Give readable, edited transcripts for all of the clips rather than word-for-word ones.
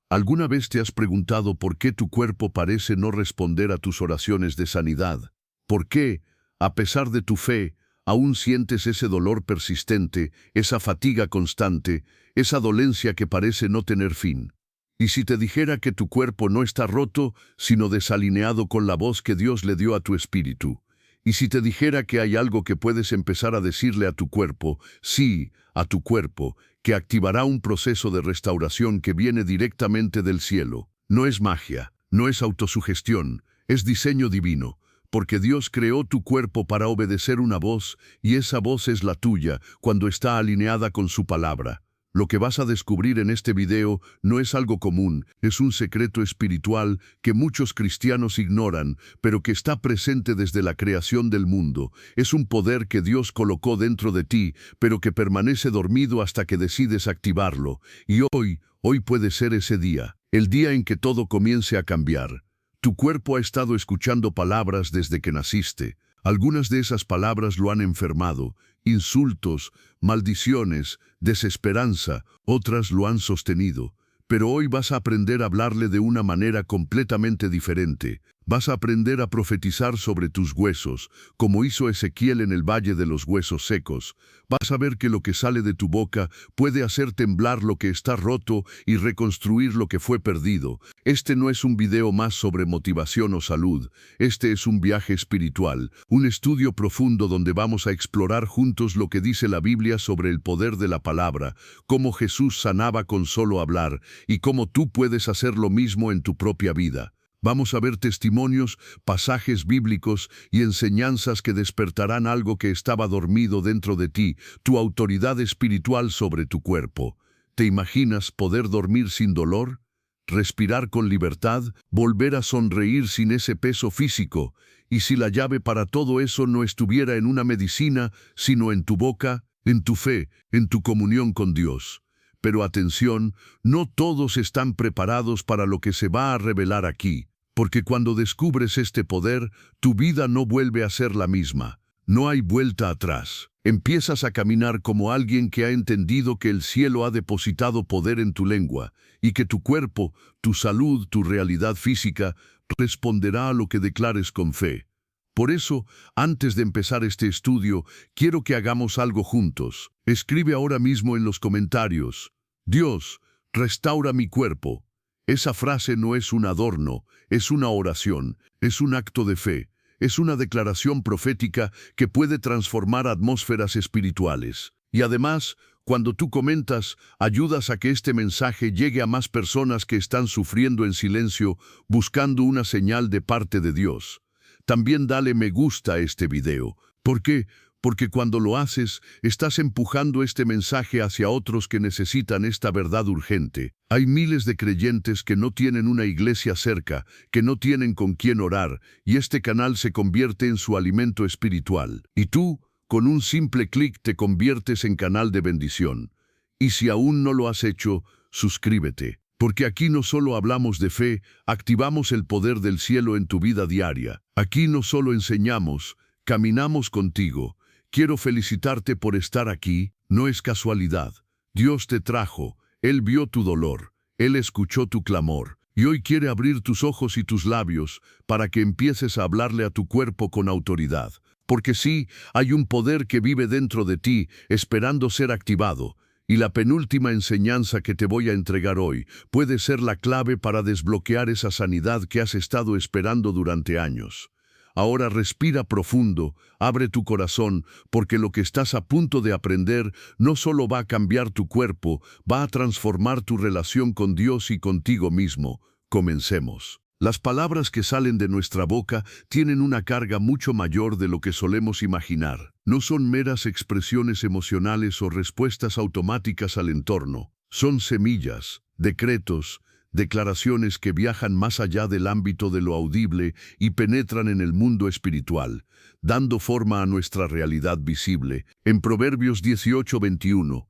¿Alguna vez te has preguntado por qué tu cuerpo parece no responder a tus oraciones de sanidad? ¿Por qué, a pesar de tu fe, aún sientes ese dolor persistente, esa fatiga constante, esa dolencia que parece no tener fin? Y si te dijera que tu cuerpo no está roto, sino desalineado con la voz que Dios le dio a tu espíritu. Y si te dijera que hay algo que puedes empezar a decirle a tu cuerpo, sí, a tu cuerpo, que activará un proceso de restauración que viene directamente del cielo. No es magia, no es autosugestión, es diseño divino, porque Dios creó tu cuerpo para obedecer una voz, y esa voz es la tuya cuando está alineada con su palabra. Lo que vas a descubrir en este video no es algo común, es un secreto espiritual que muchos cristianos ignoran, pero que está presente desde la creación del mundo. Es un poder que Dios colocó dentro de ti, pero que permanece dormido hasta que decides activarlo. Y hoy puede ser ese día, el día en que todo comience a cambiar. Tu cuerpo ha estado escuchando palabras desde que naciste. Algunas de esas palabras lo han enfermado, insultos, maldiciones, desesperanza, otras lo han sostenido. Pero hoy vas a aprender a hablarle de una manera completamente diferente. Vas a aprender a profetizar sobre tus huesos, como hizo Ezequiel en el Valle de los Huesos Secos. Vas a ver que lo que sale de tu boca puede hacer temblar lo que está roto y reconstruir lo que fue perdido. Este no es un video más sobre motivación o salud. Este es un viaje espiritual, un estudio profundo donde vamos a explorar juntos lo que dice la Biblia sobre el poder de la palabra, cómo Jesús sanaba con solo hablar y cómo tú puedes hacer lo mismo en tu propia vida. Vamos a ver testimonios, pasajes bíblicos y enseñanzas que despertarán algo que estaba dormido dentro de ti, tu autoridad espiritual sobre tu cuerpo. ¿Te imaginas poder dormir sin dolor? Respirar con libertad, volver a sonreír sin ese peso físico. Y si la llave para todo eso no estuviera en una medicina, sino en tu boca, en tu fe, en tu comunión con Dios. Pero atención, no todos están preparados para lo que se va a revelar aquí, porque cuando descubres este poder, tu vida no vuelve a ser la misma. No hay vuelta atrás. Empiezas a caminar como alguien que ha entendido que el cielo ha depositado poder en tu lengua, y que tu cuerpo, tu salud, tu realidad física, responderá a lo que declares con fe. Por eso, antes de empezar este estudio, quiero que hagamos algo juntos. Escribe ahora mismo en los comentarios: Dios, restaura mi cuerpo. Esa frase no es un adorno, es una oración, es un acto de fe, es una declaración profética que puede transformar atmósferas espirituales. Y además, cuando tú comentas, ayudas a que este mensaje llegue a más personas que están sufriendo en silencio, buscando una señal de parte de Dios. También dale me gusta a este video. ¿Por qué? Porque cuando lo haces, estás empujando este mensaje hacia otros que necesitan esta verdad urgente. Hay miles de creyentes que no tienen una iglesia cerca, que no tienen con quién orar, y este canal se convierte en su alimento espiritual. Y tú, con un simple clic, te conviertes en canal de bendición. Y si aún no lo has hecho, suscríbete. Porque aquí no solo hablamos de fe, activamos el poder del cielo en tu vida diaria. Aquí no solo enseñamos, caminamos contigo. Quiero felicitarte por estar aquí, no es casualidad. Dios te trajo, Él vio tu dolor, Él escuchó tu clamor, y hoy quiere abrir tus ojos y tus labios para que empieces a hablarle a tu cuerpo con autoridad. Porque sí, hay un poder que vive dentro de ti, esperando ser activado. Y la penúltima enseñanza que te voy a entregar hoy puede ser la clave para desbloquear esa sanidad que has estado esperando durante años. Ahora respira profundo, abre tu corazón, porque lo que estás a punto de aprender no solo va a cambiar tu cuerpo, va a transformar tu relación con Dios y contigo mismo. Comencemos. Las palabras que salen de nuestra boca tienen una carga mucho mayor de lo que solemos imaginar. No son meras expresiones emocionales o respuestas automáticas al entorno. Son semillas, decretos, declaraciones que viajan más allá del ámbito de lo audible y penetran en el mundo espiritual, dando forma a nuestra realidad visible. En Proverbios 18:21,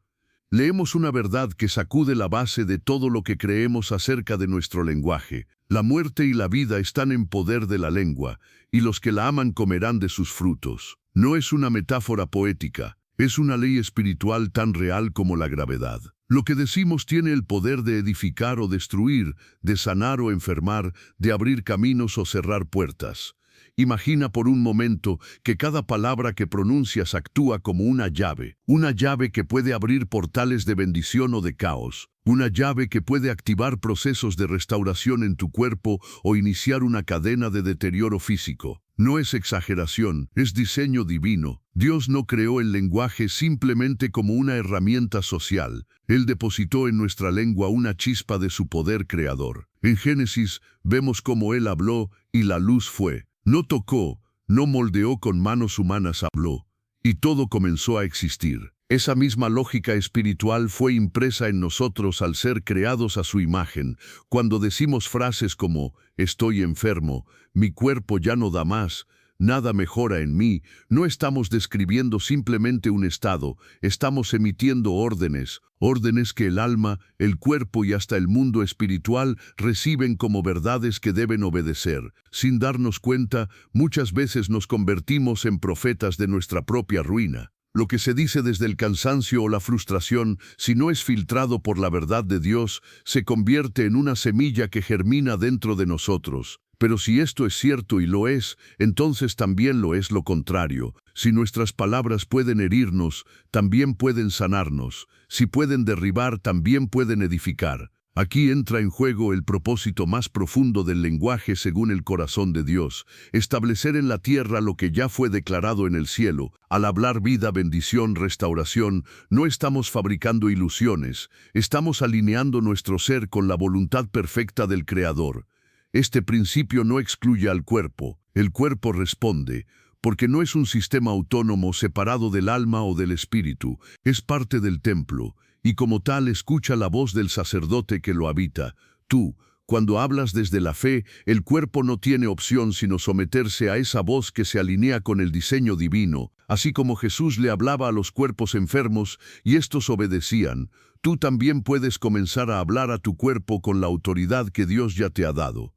leemos una verdad que sacude la base de todo lo que creemos acerca de nuestro lenguaje. La muerte y la vida están en poder de la lengua, y los que la aman comerán de sus frutos. No es una metáfora poética, es una ley espiritual tan real como la gravedad. Lo que decimos tiene el poder de edificar o destruir, de sanar o enfermar, de abrir caminos o cerrar puertas. Imagina por un momento que cada palabra que pronuncias actúa como una llave que puede abrir portales de bendición o de caos, una llave que puede activar procesos de restauración en tu cuerpo o iniciar una cadena de deterioro físico. No es exageración, es diseño divino. Dios no creó el lenguaje simplemente como una herramienta social. Él depositó en nuestra lengua una chispa de su poder creador. En Génesis vemos cómo Él habló y la luz fue. No tocó, no moldeó con manos humanas, habló, y todo comenzó a existir. Esa misma lógica espiritual fue impresa en nosotros al ser creados a su imagen. Cuando decimos frases como «estoy enfermo», «mi cuerpo ya no da más», «nada mejora en mí», no estamos describiendo simplemente un estado, estamos emitiendo órdenes que el alma, el cuerpo y hasta el mundo espiritual reciben como verdades que deben obedecer. Sin darnos cuenta, muchas veces nos convertimos en profetas de nuestra propia ruina. Lo que se dice desde el cansancio o la frustración, si no es filtrado por la verdad de Dios, se convierte en una semilla que germina dentro de nosotros. Pero si esto es cierto y lo es, entonces también lo es lo contrario. Si nuestras palabras pueden herirnos, también pueden sanarnos. Si pueden derribar, también pueden edificar. Aquí entra en juego el propósito más profundo del lenguaje según el corazón de Dios, establecer en la tierra lo que ya fue declarado en el cielo. Al hablar vida, bendición, restauración, no estamos fabricando ilusiones, estamos alineando nuestro ser con la voluntad perfecta del Creador. Este principio no excluye al cuerpo, el cuerpo responde, porque no es un sistema autónomo separado del alma o del espíritu, es parte del templo, y como tal escucha la voz del sacerdote que lo habita. Tú, cuando hablas desde la fe, el cuerpo no tiene opción sino someterse a esa voz que se alinea con el diseño divino, así como Jesús le hablaba a los cuerpos enfermos y estos obedecían. Tú también puedes comenzar a hablar a tu cuerpo con la autoridad que Dios ya te ha dado.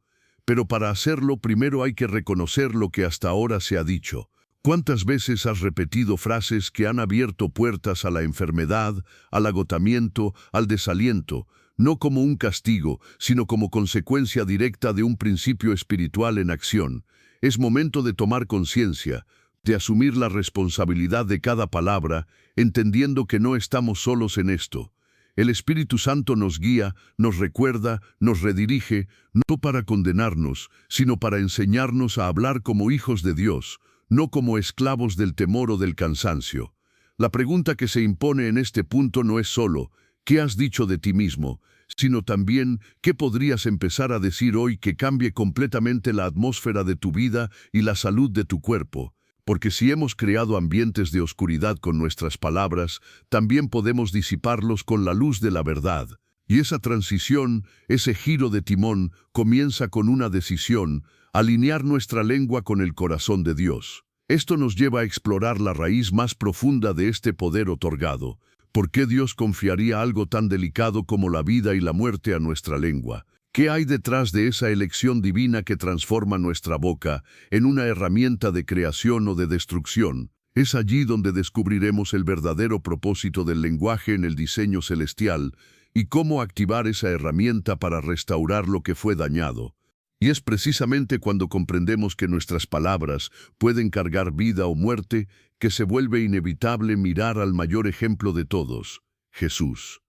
Pero para hacerlo primero hay que reconocer lo que hasta ahora se ha dicho. ¿Cuántas veces has repetido frases que han abierto puertas a la enfermedad, al agotamiento, al desaliento, no como un castigo, sino como consecuencia directa de un principio espiritual en acción? Es momento de tomar conciencia, de asumir la responsabilidad de cada palabra, entendiendo que no estamos solos en esto. El Espíritu Santo nos guía, nos recuerda, nos redirige, no para condenarnos, sino para enseñarnos a hablar como hijos de Dios, no como esclavos del temor o del cansancio. La pregunta que se impone en este punto no es solo «¿qué has dicho de ti mismo?», sino también «¿qué podrías empezar a decir hoy que cambie completamente la atmósfera de tu vida y la salud de tu cuerpo?». Porque si hemos creado ambientes de oscuridad con nuestras palabras, también podemos disiparlos con la luz de la verdad. Y esa transición, ese giro de timón, comienza con una decisión: alinear nuestra lengua con el corazón de Dios. Esto nos lleva a explorar la raíz más profunda de este poder otorgado. ¿Por qué Dios confiaría algo tan delicado como la vida y la muerte a nuestra lengua? ¿Qué hay detrás de esa elección divina que transforma nuestra boca en una herramienta de creación o de destrucción? Es allí donde descubriremos el verdadero propósito del lenguaje en el diseño celestial y cómo activar esa herramienta para restaurar lo que fue dañado. Y es precisamente cuando comprendemos que nuestras palabras pueden cargar vida o muerte que se vuelve inevitable mirar al mayor ejemplo de todos, Jesús.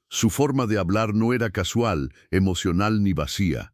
Su forma de hablar no era casual, emocional ni vacía.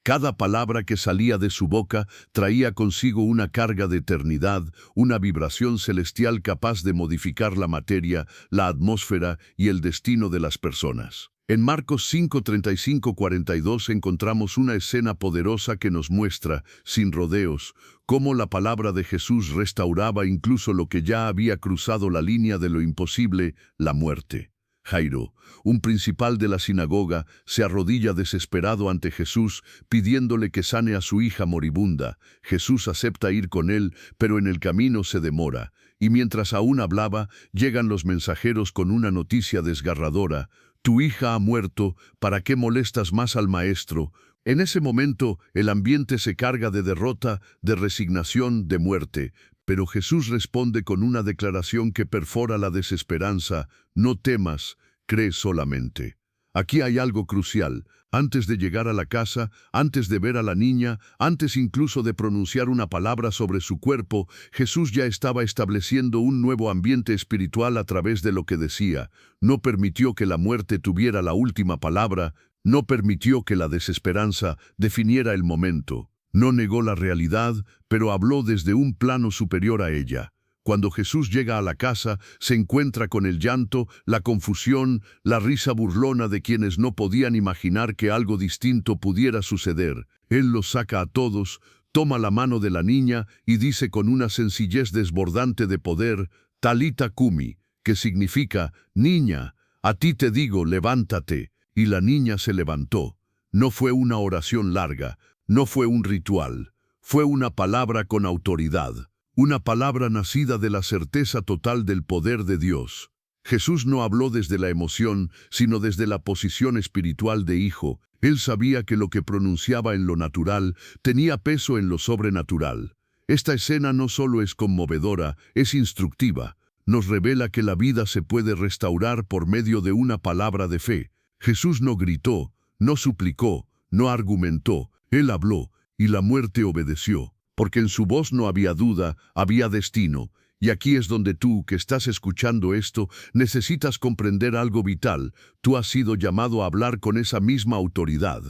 Cada palabra que salía de su boca traía consigo una carga de eternidad, una vibración celestial capaz de modificar la materia, la atmósfera y el destino de las personas. En Marcos 5:35-42 encontramos una escena poderosa que nos muestra, sin rodeos, cómo la palabra de Jesús restauraba incluso lo que ya había cruzado la línea de lo imposible, la muerte. Jairo, un principal de la sinagoga, se arrodilla desesperado ante Jesús, pidiéndole que sane a su hija moribunda. Jesús acepta ir con él, pero en el camino se demora, y mientras aún hablaba, llegan los mensajeros con una noticia desgarradora: «Tu hija ha muerto, ¿para qué molestas más al maestro?». En ese momento, el ambiente se carga de derrota, de resignación, de muerte. Pero Jesús responde con una declaración que perfora la desesperanza: «No temas, cree solamente. Aquí hay algo crucial. Antes de llegar a la casa, antes de ver a la niña, antes incluso de pronunciar una palabra sobre su cuerpo, Jesús ya estaba estableciendo un nuevo ambiente espiritual a través de lo que decía. No permitió que la muerte tuviera la última palabra, no permitió que la desesperanza definiera el momento. No negó la realidad, pero habló desde un plano superior a ella. Cuando Jesús llega a la casa, se encuentra con el llanto, la confusión, la risa burlona de quienes no podían imaginar que algo distinto pudiera suceder. Él los saca a todos, toma la mano de la niña y dice con una sencillez desbordante de poder, Talita Kumi, que significa, niña, a ti te digo, levántate. Y la niña se levantó. No fue una oración larga, no fue un ritual, fue una palabra con autoridad. Una palabra nacida de la certeza total del poder de Dios. Jesús no habló desde la emoción, sino desde la posición espiritual de hijo. Él sabía que lo que pronunciaba en lo natural tenía peso en lo sobrenatural. Esta escena no solo es conmovedora, es instructiva. Nos revela que la vida se puede restaurar por medio de una palabra de fe. Jesús no gritó, no suplicó, no argumentó. Él habló, y la muerte obedeció. Porque en su voz no había duda, había destino. Y aquí es donde tú, que estás escuchando esto, necesitas comprender algo vital. Tú has sido llamado a hablar con esa misma autoridad.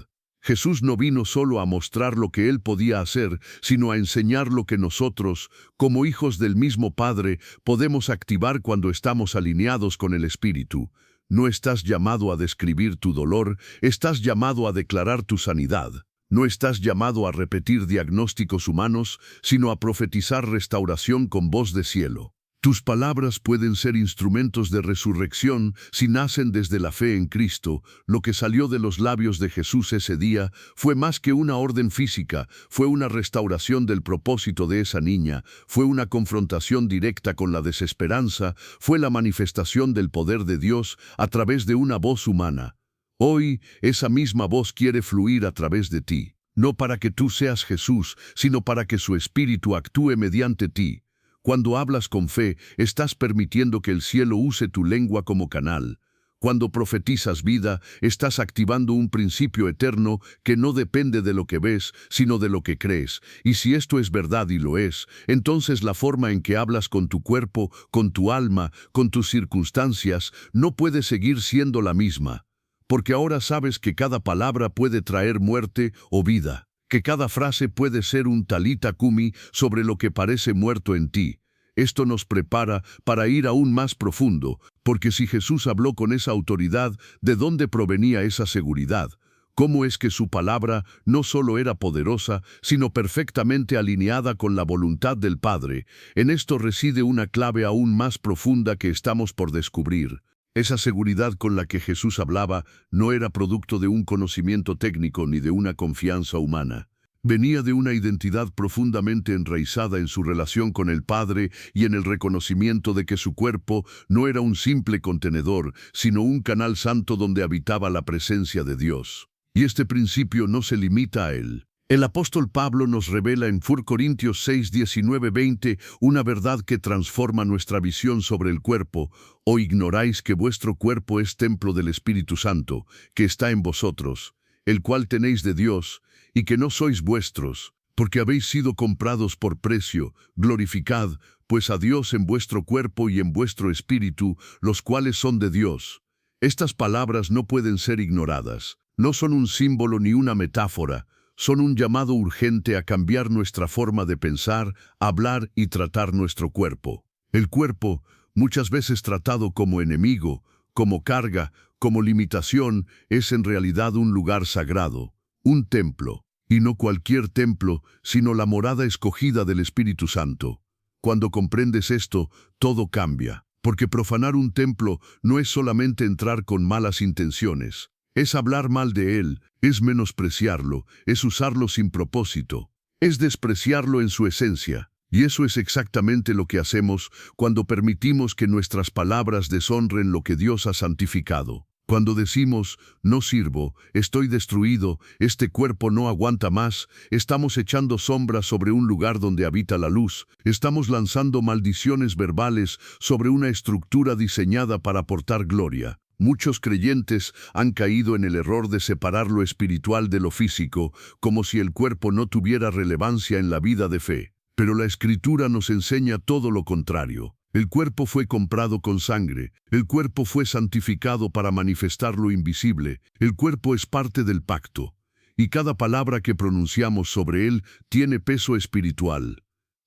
Jesús no vino solo a mostrar lo que Él podía hacer, sino a enseñar lo que nosotros, como hijos del mismo Padre, podemos activar cuando estamos alineados con el Espíritu. No estás llamado a describir tu dolor, estás llamado a declarar tu sanidad. No estás llamado a repetir diagnósticos humanos, sino a profetizar restauración con voz de cielo. Tus palabras pueden ser instrumentos de resurrección si nacen desde la fe en Cristo. Lo que salió de los labios de Jesús ese día fue más que una orden física, fue una restauración del propósito de esa niña, fue una confrontación directa con la desesperanza, fue la manifestación del poder de Dios a través de una voz humana. Hoy, esa misma voz quiere fluir a través de ti, no para que tú seas Jesús, sino para que su Espíritu actúe mediante ti. Cuando hablas con fe, estás permitiendo que el cielo use tu lengua como canal. Cuando profetizas vida, estás activando un principio eterno que no depende de lo que ves, sino de lo que crees. Y si esto es verdad y lo es, entonces la forma en que hablas con tu cuerpo, con tu alma, con tus circunstancias, no puede seguir siendo la misma. Porque ahora sabes que cada palabra puede traer muerte o vida, que cada frase puede ser un talita kumi sobre lo que parece muerto en ti. Esto nos prepara para ir aún más profundo, porque si Jesús habló con esa autoridad, ¿de dónde provenía esa seguridad? ¿Cómo es que su palabra no solo era poderosa, sino perfectamente alineada con la voluntad del Padre? En esto reside una clave aún más profunda que estamos por descubrir. Esa seguridad con la que Jesús hablaba no era producto de un conocimiento técnico ni de una confianza humana. Venía de una identidad profundamente enraizada en su relación con el Padre y en el reconocimiento de que su cuerpo no era un simple contenedor, sino un canal santo donde habitaba la presencia de Dios. Y este principio no se limita a él. El apóstol Pablo nos revela en 1 Corintios 6, 19, 20 una verdad que transforma nuestra visión sobre el cuerpo. ¿O ignoráis que vuestro cuerpo es templo del Espíritu Santo, que está en vosotros, el cual tenéis de Dios, y que no sois vuestros, porque habéis sido comprados por precio? Glorificad, pues a Dios en vuestro cuerpo y en vuestro espíritu, los cuales son de Dios. Estas palabras no pueden ser ignoradas. No son un símbolo ni una metáfora. Son un llamado urgente a cambiar nuestra forma de pensar, hablar y tratar nuestro cuerpo. El cuerpo, muchas veces tratado como enemigo, como carga, como limitación, es en realidad un lugar sagrado, un templo. Y no cualquier templo, sino la morada escogida del Espíritu Santo. Cuando comprendes esto, todo cambia. Porque profanar un templo no es solamente entrar con malas intenciones. Es hablar mal de él, es menospreciarlo, es usarlo sin propósito, es despreciarlo en su esencia. Y eso es exactamente lo que hacemos cuando permitimos que nuestras palabras deshonren lo que Dios ha santificado. Cuando decimos, no sirvo, estoy destruido, este cuerpo no aguanta más, estamos echando sombras sobre un lugar donde habita la luz, estamos lanzando maldiciones verbales sobre una estructura diseñada para aportar gloria. Muchos creyentes han caído en el error de separar lo espiritual de lo físico, como si el cuerpo no tuviera relevancia en la vida de fe. Pero la Escritura nos enseña todo lo contrario. El cuerpo fue comprado con sangre, el cuerpo fue santificado para manifestar lo invisible, el cuerpo es parte del pacto, y cada palabra que pronunciamos sobre él tiene peso espiritual.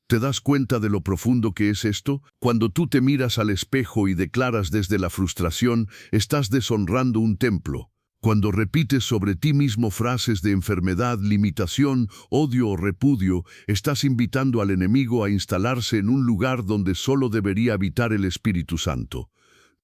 ¿Te das cuenta de lo profundo que es esto? Cuando tú te miras al espejo y declaras desde la frustración, estás deshonrando un templo. Cuando repites sobre ti mismo frases de enfermedad, limitación, odio o repudio, estás invitando al enemigo a instalarse en un lugar donde solo debería habitar el Espíritu Santo.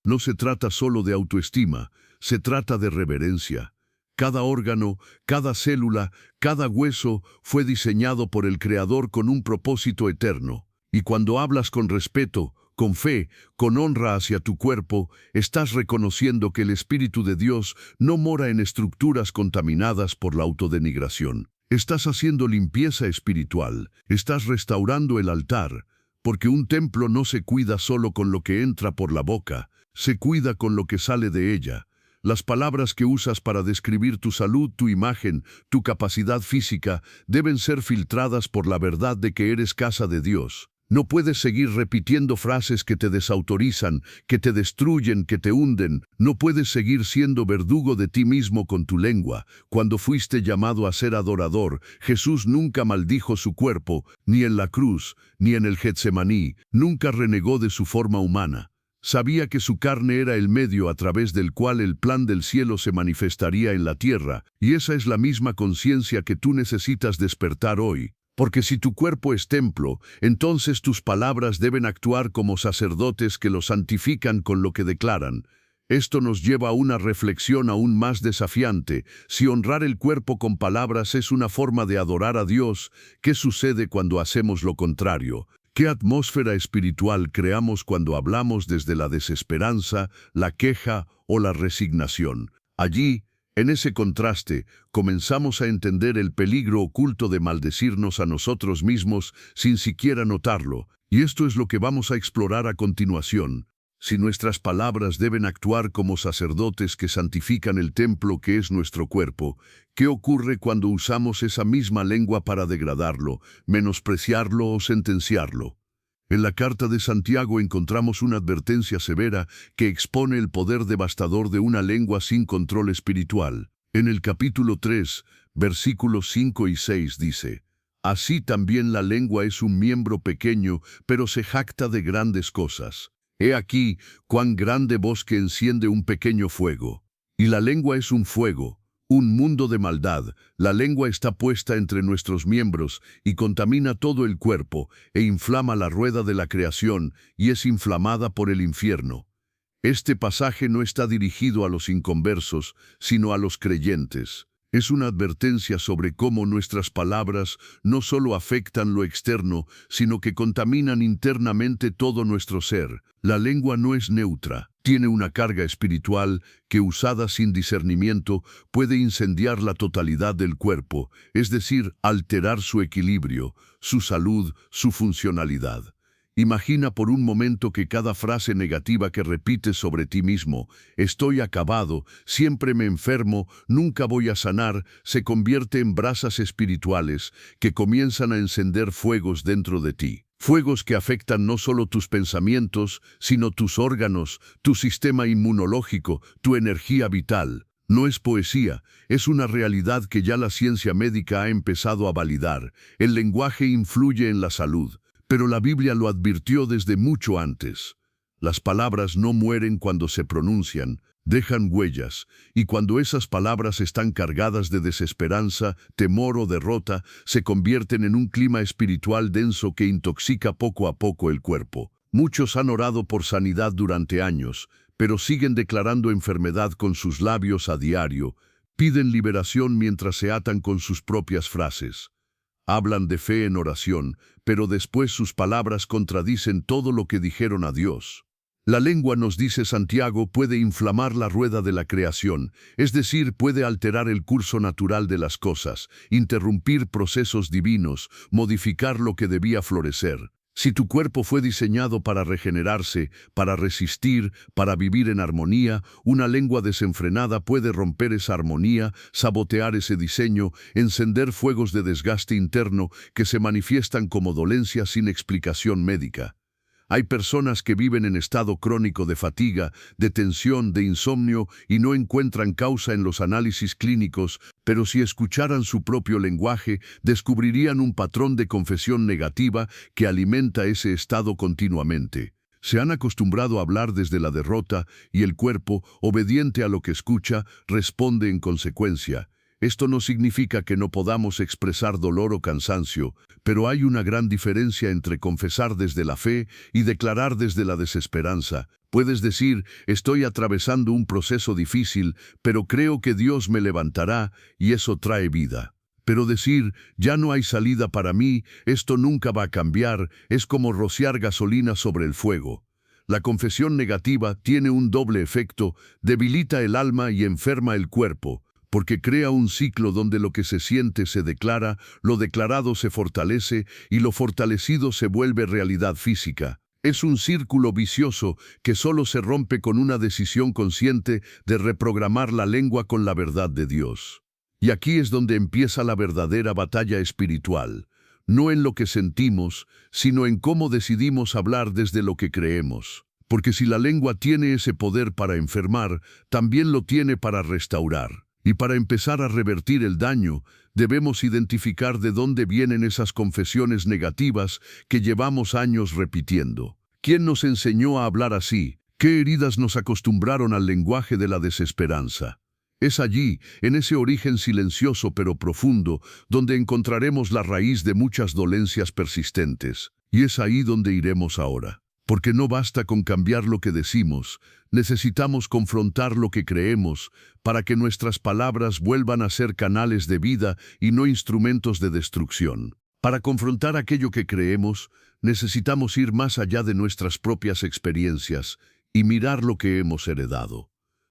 No se trata solo de autoestima, se trata de reverencia. Cada órgano, cada célula, cada hueso fue diseñado por el Creador con un propósito eterno. Y cuando hablas con respeto, con fe, con honra hacia tu cuerpo, estás reconociendo que el Espíritu de Dios no mora en estructuras contaminadas por la autodenigración. Estás haciendo limpieza espiritual, estás restaurando el altar, porque un templo no se cuida solo con lo que entra por la boca, se cuida con lo que sale de ella. Las palabras que usas para describir tu salud, tu imagen, tu capacidad física, deben ser filtradas por la verdad de que eres casa de Dios. No puedes seguir repitiendo frases que te desautorizan, que te destruyen, que te hunden. No puedes seguir siendo verdugo de ti mismo con tu lengua. Cuando fuiste llamado a ser adorador, Jesús nunca maldijo su cuerpo, ni en la cruz, ni en el Getsemaní, nunca renegó de su forma humana. Sabía que su carne era el medio a través del cual el plan del cielo se manifestaría en la tierra, y esa es la misma conciencia que tú necesitas despertar hoy. Porque si tu cuerpo es templo, entonces tus palabras deben actuar como sacerdotes que lo santifican con lo que declaran. Esto nos lleva a una reflexión aún más desafiante. Si honrar el cuerpo con palabras es una forma de adorar a Dios, ¿qué sucede cuando hacemos lo contrario? ¿Qué atmósfera espiritual creamos cuando hablamos desde la desesperanza, la queja o la resignación? Allí, en ese contraste, comenzamos a entender el peligro oculto de maldecirnos a nosotros mismos sin siquiera notarlo, y esto es lo que vamos a explorar a continuación. Si nuestras palabras deben actuar como sacerdotes que santifican el templo que es nuestro cuerpo, ¿qué ocurre cuando usamos esa misma lengua para degradarlo, menospreciarlo o sentenciarlo? En la carta de Santiago encontramos una advertencia severa que expone el poder devastador de una lengua sin control espiritual. En el capítulo 3, versículos 5 y 6 dice: «Así también la lengua es un miembro pequeño, pero se jacta de grandes cosas. He aquí cuán grande bosque enciende un pequeño fuego. Y la lengua es un fuego, un mundo de maldad. La lengua está puesta entre nuestros miembros y contamina todo el cuerpo e inflama la rueda de la creación y es inflamada por el infierno». Este pasaje no está dirigido a los inconversos, sino a los creyentes. Es una advertencia sobre cómo nuestras palabras no solo afectan lo externo, sino que contaminan internamente todo nuestro ser. La lengua no es neutra, tiene una carga espiritual que, usada sin discernimiento, puede incendiar la totalidad del cuerpo, es decir, alterar su equilibrio, su salud, su funcionalidad. Imagina por un momento que cada frase negativa que repites sobre ti mismo, «estoy acabado, siempre me enfermo, nunca voy a sanar», se convierte en brasas espirituales que comienzan a encender fuegos dentro de ti. Fuegos que afectan no solo tus pensamientos, sino tus órganos, tu sistema inmunológico, tu energía vital. No es poesía, es una realidad que ya la ciencia médica ha empezado a validar. El lenguaje influye en la salud. Pero la Biblia lo advirtió desde mucho antes. Las palabras no mueren cuando se pronuncian, dejan huellas, y cuando esas palabras están cargadas de desesperanza, temor o derrota, se convierten en un clima espiritual denso que intoxica poco a poco el cuerpo. Muchos han orado por sanidad durante años, pero siguen declarando enfermedad con sus labios a diario, piden liberación mientras se atan con sus propias frases. Hablan de fe en oración, pero después sus palabras contradicen todo lo que dijeron a Dios. La lengua, nos dice Santiago, puede inflamar la rueda de la creación, es decir, puede alterar el curso natural de las cosas, interrumpir procesos divinos, modificar lo que debía florecer. Si tu cuerpo fue diseñado para regenerarse, para resistir, para vivir en armonía, una lengua desenfrenada puede romper esa armonía, sabotear ese diseño, encender fuegos de desgaste interno que se manifiestan como dolencias sin explicación médica. Hay personas que viven en estado crónico de fatiga, de tensión, de insomnio y no encuentran causa en los análisis clínicos, pero si escucharan su propio lenguaje, descubrirían un patrón de confesión negativa que alimenta ese estado continuamente. Se han acostumbrado a hablar desde la derrota y el cuerpo, obediente a lo que escucha, responde en consecuencia. Esto no significa que no podamos expresar dolor o cansancio, pero hay una gran diferencia entre confesar desde la fe y declarar desde la desesperanza. Puedes decir, estoy atravesando un proceso difícil, pero creo que Dios me levantará y eso trae vida. Pero decir, ya no hay salida para mí, esto nunca va a cambiar, es como rociar gasolina sobre el fuego. La confesión negativa tiene un doble efecto, debilita el alma y enferma el cuerpo, porque crea un ciclo donde lo que se siente se declara, lo declarado se fortalece y lo fortalecido se vuelve realidad física. Es un círculo vicioso que solo se rompe con una decisión consciente de reprogramar la lengua con la verdad de Dios. Y aquí es donde empieza la verdadera batalla espiritual, no en lo que sentimos, sino en cómo decidimos hablar desde lo que creemos. Porque si la lengua tiene ese poder para enfermar, también lo tiene para restaurar. Y para empezar a revertir el daño, debemos identificar de dónde vienen esas confesiones negativas que llevamos años repitiendo. ¿Quién nos enseñó a hablar así? ¿Qué heridas nos acostumbraron al lenguaje de la desesperanza? Es allí, en ese origen silencioso pero profundo, donde encontraremos la raíz de muchas dolencias persistentes. Y es ahí donde iremos ahora. Porque no basta con cambiar lo que decimos, necesitamos confrontar lo que creemos para que nuestras palabras vuelvan a ser canales de vida y no instrumentos de destrucción. Para confrontar aquello que creemos, necesitamos ir más allá de nuestras propias experiencias y mirar lo que hemos heredado.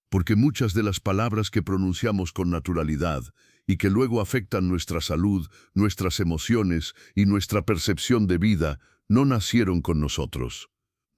Porque muchas de las palabras que pronunciamos con naturalidad y que luego afectan nuestra salud, nuestras emociones y nuestra percepción de vida, no nacieron con nosotros.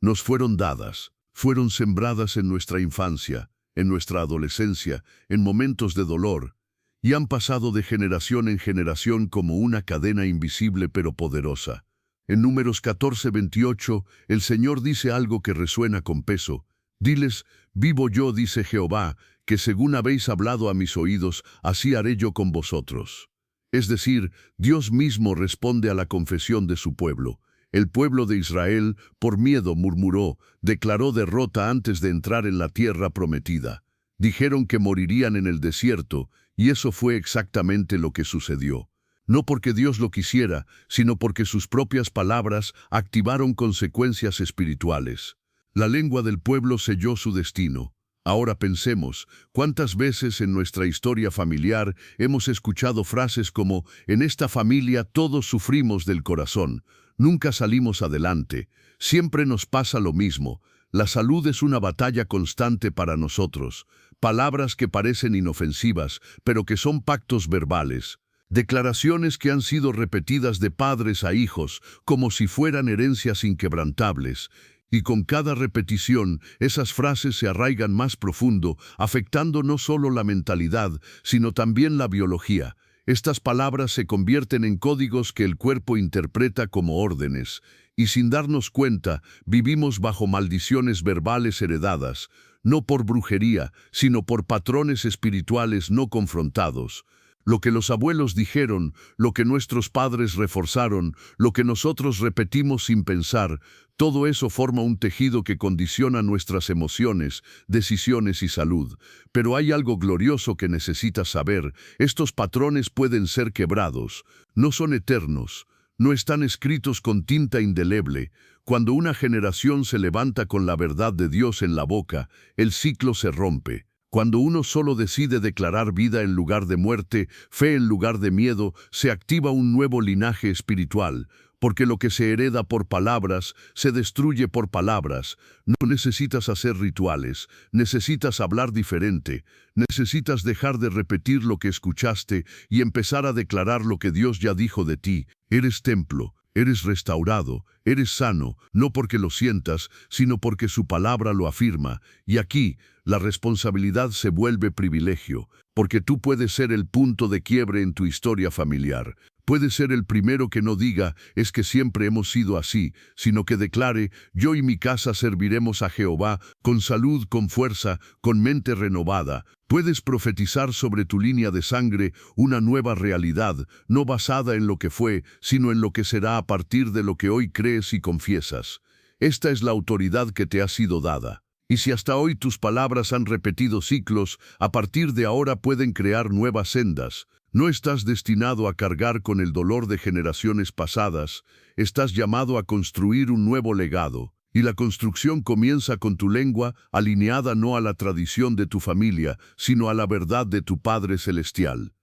Nos fueron dadas, fueron sembradas en nuestra infancia, en nuestra adolescencia, en momentos de dolor, y han pasado de generación en generación como una cadena invisible pero poderosa. En Números 14:28, el Señor dice algo que resuena con peso. Diles, vivo yo, dice Jehová, que según habéis hablado a mis oídos, así haré yo con vosotros. Es decir, Dios mismo responde a la confesión de su pueblo. El pueblo de Israel, por miedo, murmuró, declaró derrota antes de entrar en la tierra prometida. Dijeron que morirían en el desierto, y eso fue exactamente lo que sucedió. No porque Dios lo quisiera, sino porque sus propias palabras activaron consecuencias espirituales. La lengua del pueblo selló su destino. Ahora pensemos, ¿cuántas veces en nuestra historia familiar hemos escuchado frases como, en esta familia todos sufrimos del corazón? Nunca salimos adelante, siempre nos pasa lo mismo, la salud es una batalla constante para nosotros, palabras que parecen inofensivas, pero que son pactos verbales, declaraciones que han sido repetidas de padres a hijos, como si fueran herencias inquebrantables, y con cada repetición esas frases se arraigan más profundo, afectando no solo la mentalidad, sino también la biología. Estas palabras se convierten en códigos que el cuerpo interpreta como órdenes, y sin darnos cuenta, vivimos bajo maldiciones verbales heredadas, no por brujería, sino por patrones espirituales no confrontados. Lo que los abuelos dijeron, lo que nuestros padres reforzaron, lo que nosotros repetimos sin pensar, todo eso forma un tejido que condiciona nuestras emociones, decisiones y salud. Pero hay algo glorioso que necesitas saber, estos patrones pueden ser quebrados, no son eternos, no están escritos con tinta indeleble. Cuando una generación se levanta con la verdad de Dios en la boca, el ciclo se rompe. Cuando uno solo decide declarar vida en lugar de muerte, fe en lugar de miedo, se activa un nuevo linaje espiritual, porque lo que se hereda por palabras, se destruye por palabras. No necesitas hacer rituales, necesitas hablar diferente, necesitas dejar de repetir lo que escuchaste y empezar a declarar lo que Dios ya dijo de ti. Eres templo, Eres restaurado, eres sano, no porque lo sientas, sino porque su palabra lo afirma. Y aquí, la responsabilidad se vuelve privilegio, porque tú puedes ser el punto de quiebre en tu historia familiar. Puedes ser el primero que no diga, es que siempre hemos sido así, sino que declare, yo y mi casa serviremos a Jehová, con salud, con fuerza, con mente renovada. Puedes profetizar sobre tu línea de sangre una nueva realidad, no basada en lo que fue, sino en lo que será a partir de lo que hoy crees y confiesas. Esta es la autoridad que te ha sido dada. Y si hasta hoy tus palabras han repetido ciclos, a partir de ahora pueden crear nuevas sendas. No estás destinado a cargar con el dolor de generaciones pasadas, estás llamado a construir un nuevo legado. Y la construcción comienza con tu lengua, alineada no a la tradición de tu familia, sino a la verdad de tu Padre Celestial.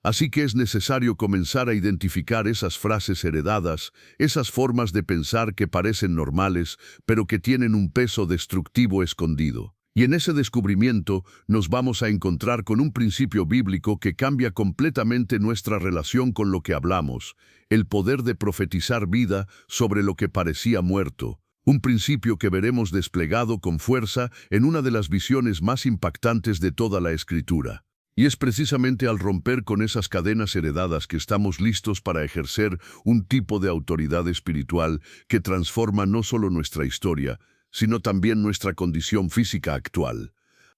Así que es necesario comenzar a identificar esas frases heredadas, esas formas de pensar que parecen normales, pero que tienen un peso destructivo escondido. Y en ese descubrimiento nos vamos a encontrar con un principio bíblico que cambia completamente nuestra relación con lo que hablamos, el poder de profetizar vida sobre lo que parecía muerto. Un principio que veremos desplegado con fuerza en una de las visiones más impactantes de toda la Escritura. Y es precisamente al romper con esas cadenas heredadas que estamos listos para ejercer un tipo de autoridad espiritual que transforma no solo nuestra historia, sino también nuestra condición física actual.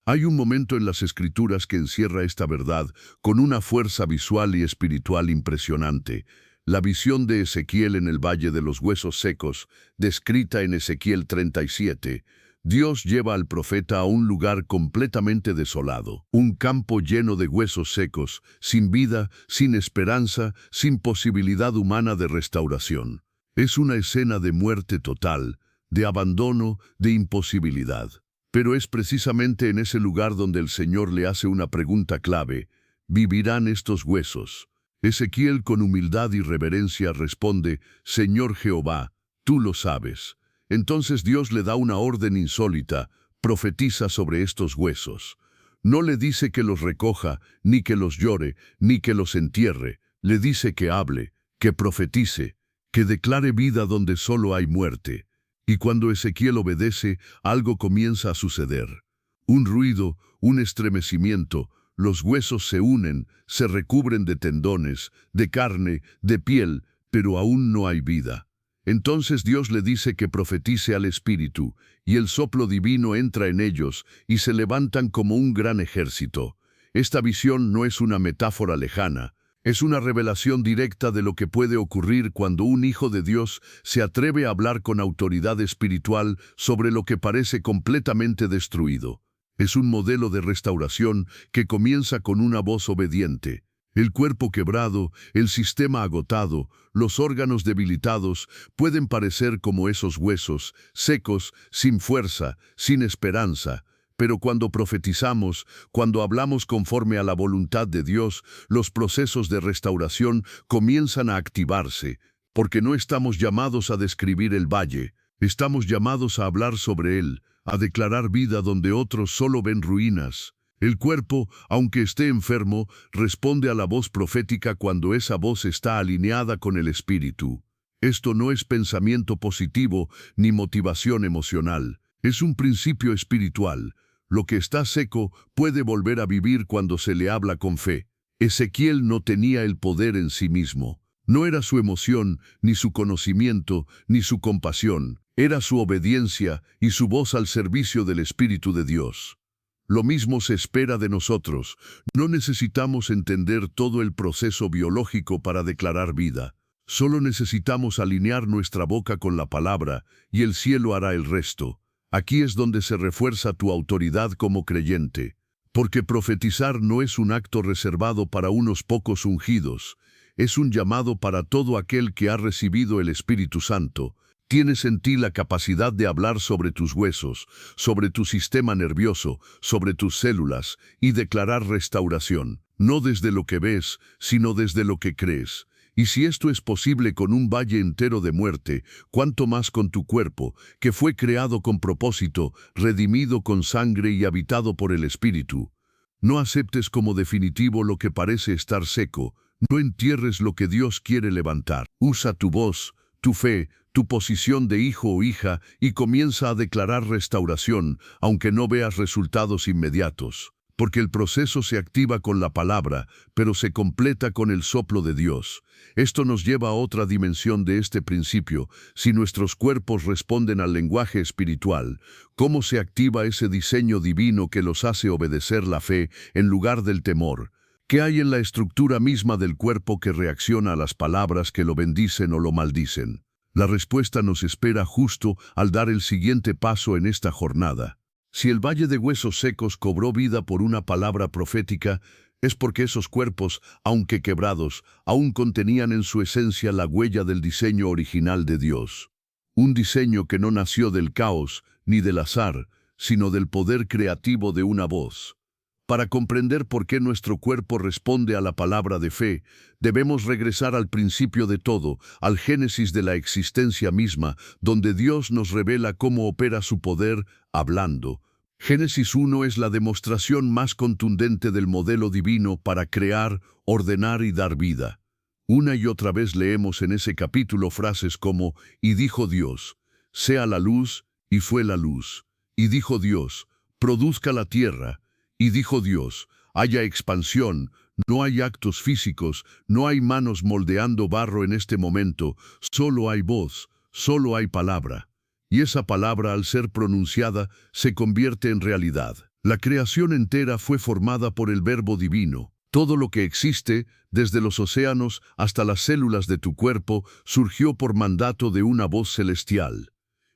Hay un momento en las Escrituras que encierra esta verdad con una fuerza visual y espiritual impresionante. La visión de Ezequiel en el Valle de los Huesos Secos, descrita en Ezequiel 37, Dios lleva al profeta a un lugar completamente desolado, un campo lleno de huesos secos, sin vida, sin esperanza, sin posibilidad humana de restauración. Es una escena de muerte total, de abandono, de imposibilidad. Pero es precisamente en ese lugar donde el Señor le hace una pregunta clave: ¿vivirán estos huesos? Ezequiel con humildad y reverencia responde: Señor Jehová, tú lo sabes. Entonces Dios le da una orden insólita: profetiza sobre estos huesos. No le dice que los recoja, ni que los llore, ni que los entierre. Le dice que hable, que profetice, que declare vida donde solo hay muerte. Y cuando Ezequiel obedece, algo comienza a suceder. Un ruido, un estremecimiento, los huesos se unen, se recubren de tendones, de carne, de piel, pero aún no hay vida. Entonces Dios le dice que profetice al Espíritu, y el soplo divino entra en ellos, y se levantan como un gran ejército. Esta visión no es una metáfora lejana, es una revelación directa de lo que puede ocurrir cuando un hijo de Dios se atreve a hablar con autoridad espiritual sobre lo que parece completamente destruido. Es un modelo de restauración que comienza con una voz obediente. El cuerpo quebrado, el sistema agotado, los órganos debilitados pueden parecer como esos huesos, secos, sin fuerza, sin esperanza. Pero cuando profetizamos, cuando hablamos conforme a la voluntad de Dios, los procesos de restauración comienzan a activarse, porque no estamos llamados a describir el valle, estamos llamados a hablar sobre él, a declarar vida donde otros solo ven ruinas. El cuerpo, aunque esté enfermo, responde a la voz profética cuando esa voz está alineada con el Espíritu. Esto no es pensamiento positivo ni motivación emocional, es un principio espiritual. Lo que está seco puede volver a vivir cuando se le habla con fe. Ezequiel no tenía el poder en sí mismo. No era su emoción, ni su conocimiento, ni su compasión. Era su obediencia y su voz al servicio del Espíritu de Dios. Lo mismo se espera de nosotros. No necesitamos entender todo el proceso biológico para declarar vida. Solo necesitamos alinear nuestra boca con la palabra y el cielo hará el resto. Aquí es donde se refuerza tu autoridad como creyente, porque profetizar no es un acto reservado para unos pocos ungidos, es un llamado para todo aquel que ha recibido el Espíritu Santo. Tienes en ti la capacidad de hablar sobre tus huesos, sobre tu sistema nervioso, sobre tus células, y declarar restauración, no desde lo que ves, sino desde lo que crees. Y si esto es posible con un valle entero de muerte, ¿cuánto más con tu cuerpo, que fue creado con propósito, redimido con sangre y habitado por el Espíritu? No aceptes como definitivo lo que parece estar seco, no entierres lo que Dios quiere levantar. Usa tu voz, tu fe, tu posición de hijo o hija y comienza a declarar restauración, aunque no veas resultados inmediatos. Porque el proceso se activa con la palabra, pero se completa con el soplo de Dios. Esto nos lleva a otra dimensión de este principio. Si nuestros cuerpos responden al lenguaje espiritual, ¿cómo se activa ese diseño divino que los hace obedecer la fe en lugar del temor? ¿Qué hay en la estructura misma del cuerpo que reacciona a las palabras que lo bendicen o lo maldicen? La respuesta nos espera justo al dar el siguiente paso en esta jornada. Si el valle de huesos secos cobró vida por una palabra profética, es porque esos cuerpos, aunque quebrados, aún contenían en su esencia la huella del diseño original de Dios. Un diseño que no nació del caos ni del azar, sino del poder creativo de una voz. Para comprender por qué nuestro cuerpo responde a la palabra de fe, debemos regresar al principio de todo, al génesis de la existencia misma, donde Dios nos revela cómo opera su poder hablando. Génesis 1 es la demostración más contundente del modelo divino para crear, ordenar y dar vida. Una y otra vez leemos en ese capítulo frases como, y dijo Dios, sea la luz, y fue la luz. Y dijo Dios, produzca la tierra. Y dijo Dios, haya expansión, no hay actos físicos, no hay manos moldeando barro en este momento, solo hay voz, solo hay palabra. Y esa palabra, al ser pronunciada, se convierte en realidad. La creación entera fue formada por el Verbo divino. Todo lo que existe, desde los océanos hasta las células de tu cuerpo, surgió por mandato de una voz celestial.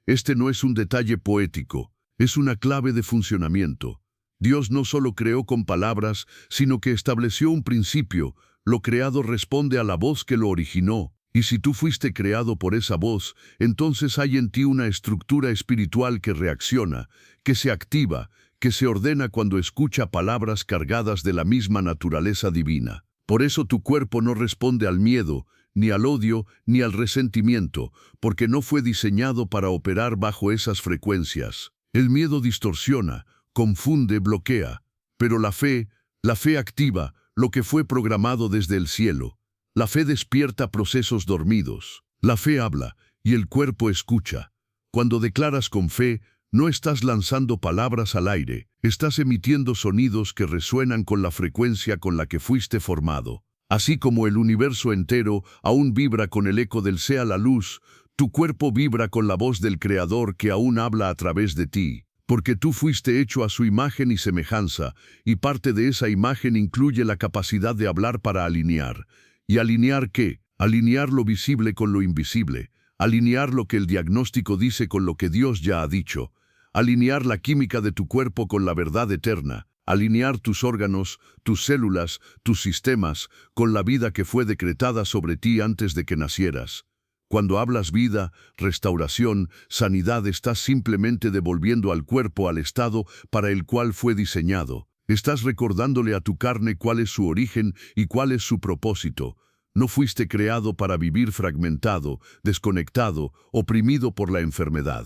Este no es un detalle poético, es una clave de funcionamiento. Dios no solo creó con palabras, sino que estableció un principio. Lo creado responde a la voz que lo originó. Y si tú fuiste creado por esa voz, entonces hay en ti una estructura espiritual que reacciona, que se activa, que se ordena cuando escucha palabras cargadas de la misma naturaleza divina. Por eso tu cuerpo no responde al miedo, ni al odio, ni al resentimiento, porque no fue diseñado para operar bajo esas frecuencias. El miedo distorsiona, confunde, bloquea, pero la fe activa lo que fue programado desde el cielo. La fe despierta procesos dormidos. La fe habla y el cuerpo escucha. Cuando declaras con fe, no estás lanzando palabras al aire, estás emitiendo sonidos que resuenan con la frecuencia con la que fuiste formado. Así como el universo entero aún vibra con el eco del sea la luz, tu cuerpo vibra con la voz del Creador que aún habla a través de ti. Porque tú fuiste hecho a su imagen y semejanza, y parte de esa imagen incluye la capacidad de hablar para alinear. ¿Y alinear qué? Alinear lo visible con lo invisible, alinear lo que el diagnóstico dice con lo que Dios ya ha dicho, alinear la química de tu cuerpo con la verdad eterna, alinear tus órganos, tus células, tus sistemas, con la vida que fue decretada sobre ti antes de que nacieras. Cuando hablas vida, restauración, sanidad, estás simplemente devolviendo al cuerpo al estado para el cual fue diseñado. Estás recordándole a tu carne cuál es su origen y cuál es su propósito. No fuiste creado para vivir fragmentado, desconectado, oprimido por la enfermedad.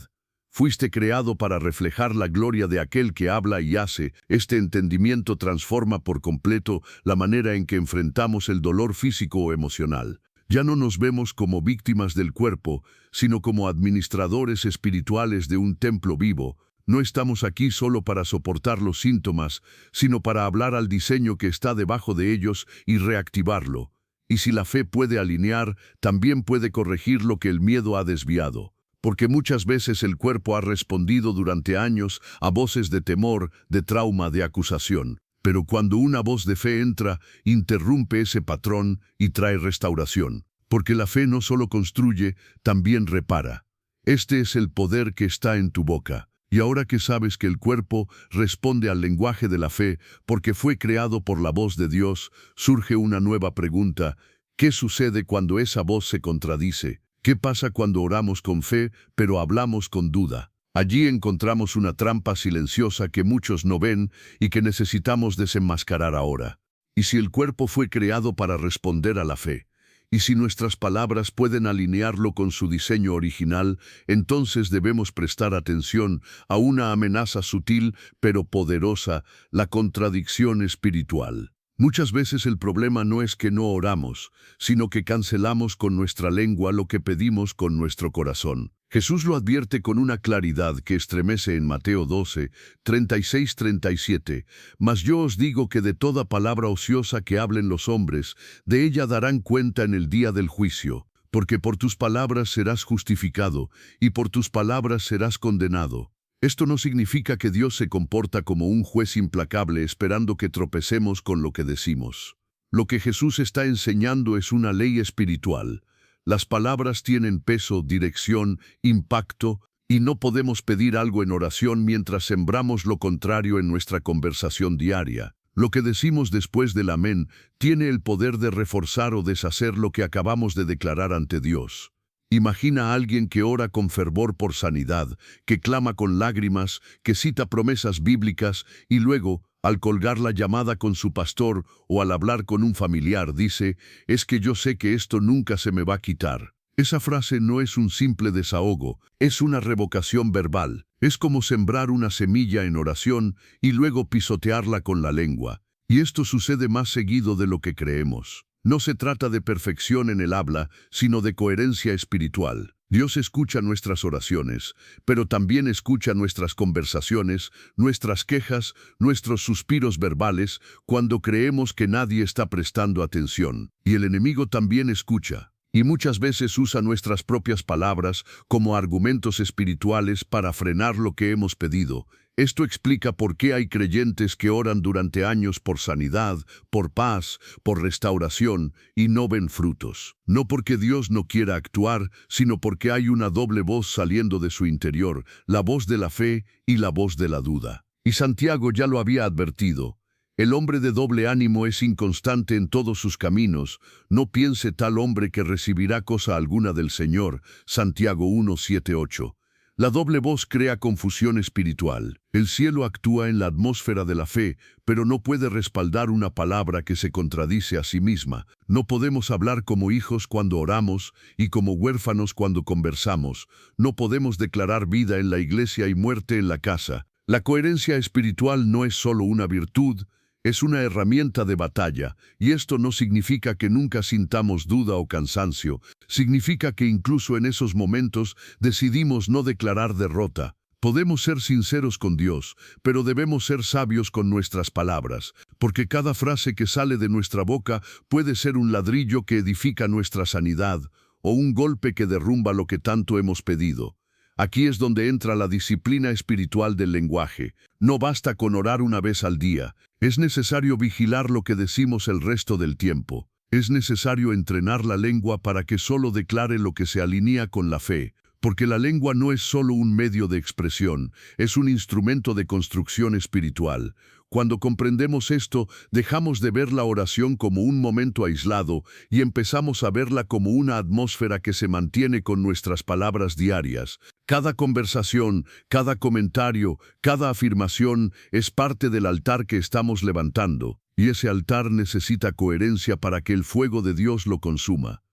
Fuiste creado para reflejar la gloria de aquel que habla y hace. Este entendimiento transforma por completo la manera en que enfrentamos el dolor físico o emocional. Ya no nos vemos como víctimas del cuerpo, sino como administradores espirituales de un templo vivo. No estamos aquí solo para soportar los síntomas, sino para hablar al diseño que está debajo de ellos y reactivarlo. Y si la fe puede alinear, también puede corregir lo que el miedo ha desviado. Porque muchas veces el cuerpo ha respondido durante años a voces de temor, de trauma, de acusación. Pero cuando una voz de fe entra, interrumpe ese patrón y trae restauración. Porque la fe no solo construye, también repara. Este es el poder que está en tu boca. Y ahora que sabes que el cuerpo responde al lenguaje de la fe porque fue creado por la voz de Dios, surge una nueva pregunta. ¿Qué sucede cuando esa voz se contradice? ¿Qué pasa cuando oramos con fe, pero hablamos con duda? Allí encontramos una trampa silenciosa que muchos no ven y que necesitamos desenmascarar ahora. ¿Y si el cuerpo fue creado para responder a la fe? ¿Y si nuestras palabras pueden alinearlo con su diseño original? Entonces debemos prestar atención a una amenaza sutil pero poderosa, la contradicción espiritual. Muchas veces el problema no es que no oramos, sino que cancelamos con nuestra lengua lo que pedimos con nuestro corazón. Jesús lo advierte con una claridad que estremece en Mateo 12, 36-37. Mas yo os digo que de toda palabra ociosa que hablen los hombres, de ella darán cuenta en el día del juicio. Porque por tus palabras serás justificado, y por tus palabras serás condenado. Esto no significa que Dios se comporta como un juez implacable esperando que tropecemos con lo que decimos. Lo que Jesús está enseñando es una ley espiritual. Las palabras tienen peso, dirección, impacto, y no podemos pedir algo en oración mientras sembramos lo contrario en nuestra conversación diaria. Lo que decimos después del amén tiene el poder de reforzar o deshacer lo que acabamos de declarar ante Dios. Imagina a alguien que ora con fervor por sanidad, que clama con lágrimas, que cita promesas bíblicas y luego, al colgar la llamada con su pastor o al hablar con un familiar, dice: «Es que yo sé que esto nunca se me va a quitar». Esa frase no es un simple desahogo, es una revocación verbal. Es como sembrar una semilla en oración y luego pisotearla con la lengua. Y esto sucede más seguido de lo que creemos. No se trata de perfección en el habla, sino de coherencia espiritual. Dios escucha nuestras oraciones, pero también escucha nuestras conversaciones, nuestras quejas, nuestros suspiros verbales, cuando creemos que nadie está prestando atención. Y el enemigo también escucha. Y muchas veces usa nuestras propias palabras como argumentos espirituales para frenar lo que hemos pedido. Esto explica por qué hay creyentes que oran durante años por sanidad, por paz, por restauración y no ven frutos. No porque Dios no quiera actuar, sino porque hay una doble voz saliendo de su interior, la voz de la fe y la voz de la duda. Y Santiago ya lo había advertido. El hombre de doble ánimo es inconstante en todos sus caminos. No piense tal hombre que recibirá cosa alguna del Señor. Santiago 1, 7, 8. La doble voz crea confusión espiritual. El cielo actúa en la atmósfera de la fe, pero no puede respaldar una palabra que se contradice a sí misma. No podemos hablar como hijos cuando oramos y como huérfanos cuando conversamos. No podemos declarar vida en la iglesia y muerte en la casa. La coherencia espiritual no es solo una virtud, es una herramienta de batalla, y esto no significa que nunca sintamos duda o cansancio. Significa que incluso en esos momentos decidimos no declarar derrota. Podemos ser sinceros con Dios, pero debemos ser sabios con nuestras palabras, porque cada frase que sale de nuestra boca puede ser un ladrillo que edifica nuestra sanidad, o un golpe que derrumba lo que tanto hemos pedido. Aquí es donde entra la disciplina espiritual del lenguaje. No basta con orar una vez al día. Es necesario vigilar lo que decimos el resto del tiempo. Es necesario entrenar la lengua para que solo declare lo que se alinea con la fe, porque la lengua no es solo un medio de expresión, es un instrumento de construcción espiritual. Cuando comprendemos esto, dejamos de ver la oración como un momento aislado y empezamos a verla como una atmósfera que se mantiene con nuestras palabras diarias. Cada conversación, cada comentario, cada afirmación es parte del altar que estamos levantando, y ese altar necesita coherencia para que el fuego de Dios lo consuma.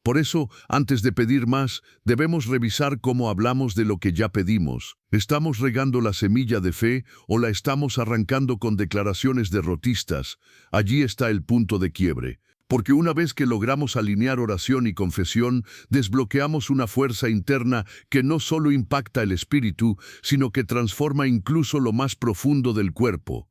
Por eso, antes de pedir más, debemos revisar cómo hablamos de lo que ya pedimos. ¿Estamos regando la semilla de fe o la estamos arrancando con declaraciones derrotistas? Allí está el punto de quiebre. Porque una vez que logramos alinear oración y confesión, desbloqueamos una fuerza interna que no solo impacta el espíritu, sino que transforma incluso lo más profundo del cuerpo.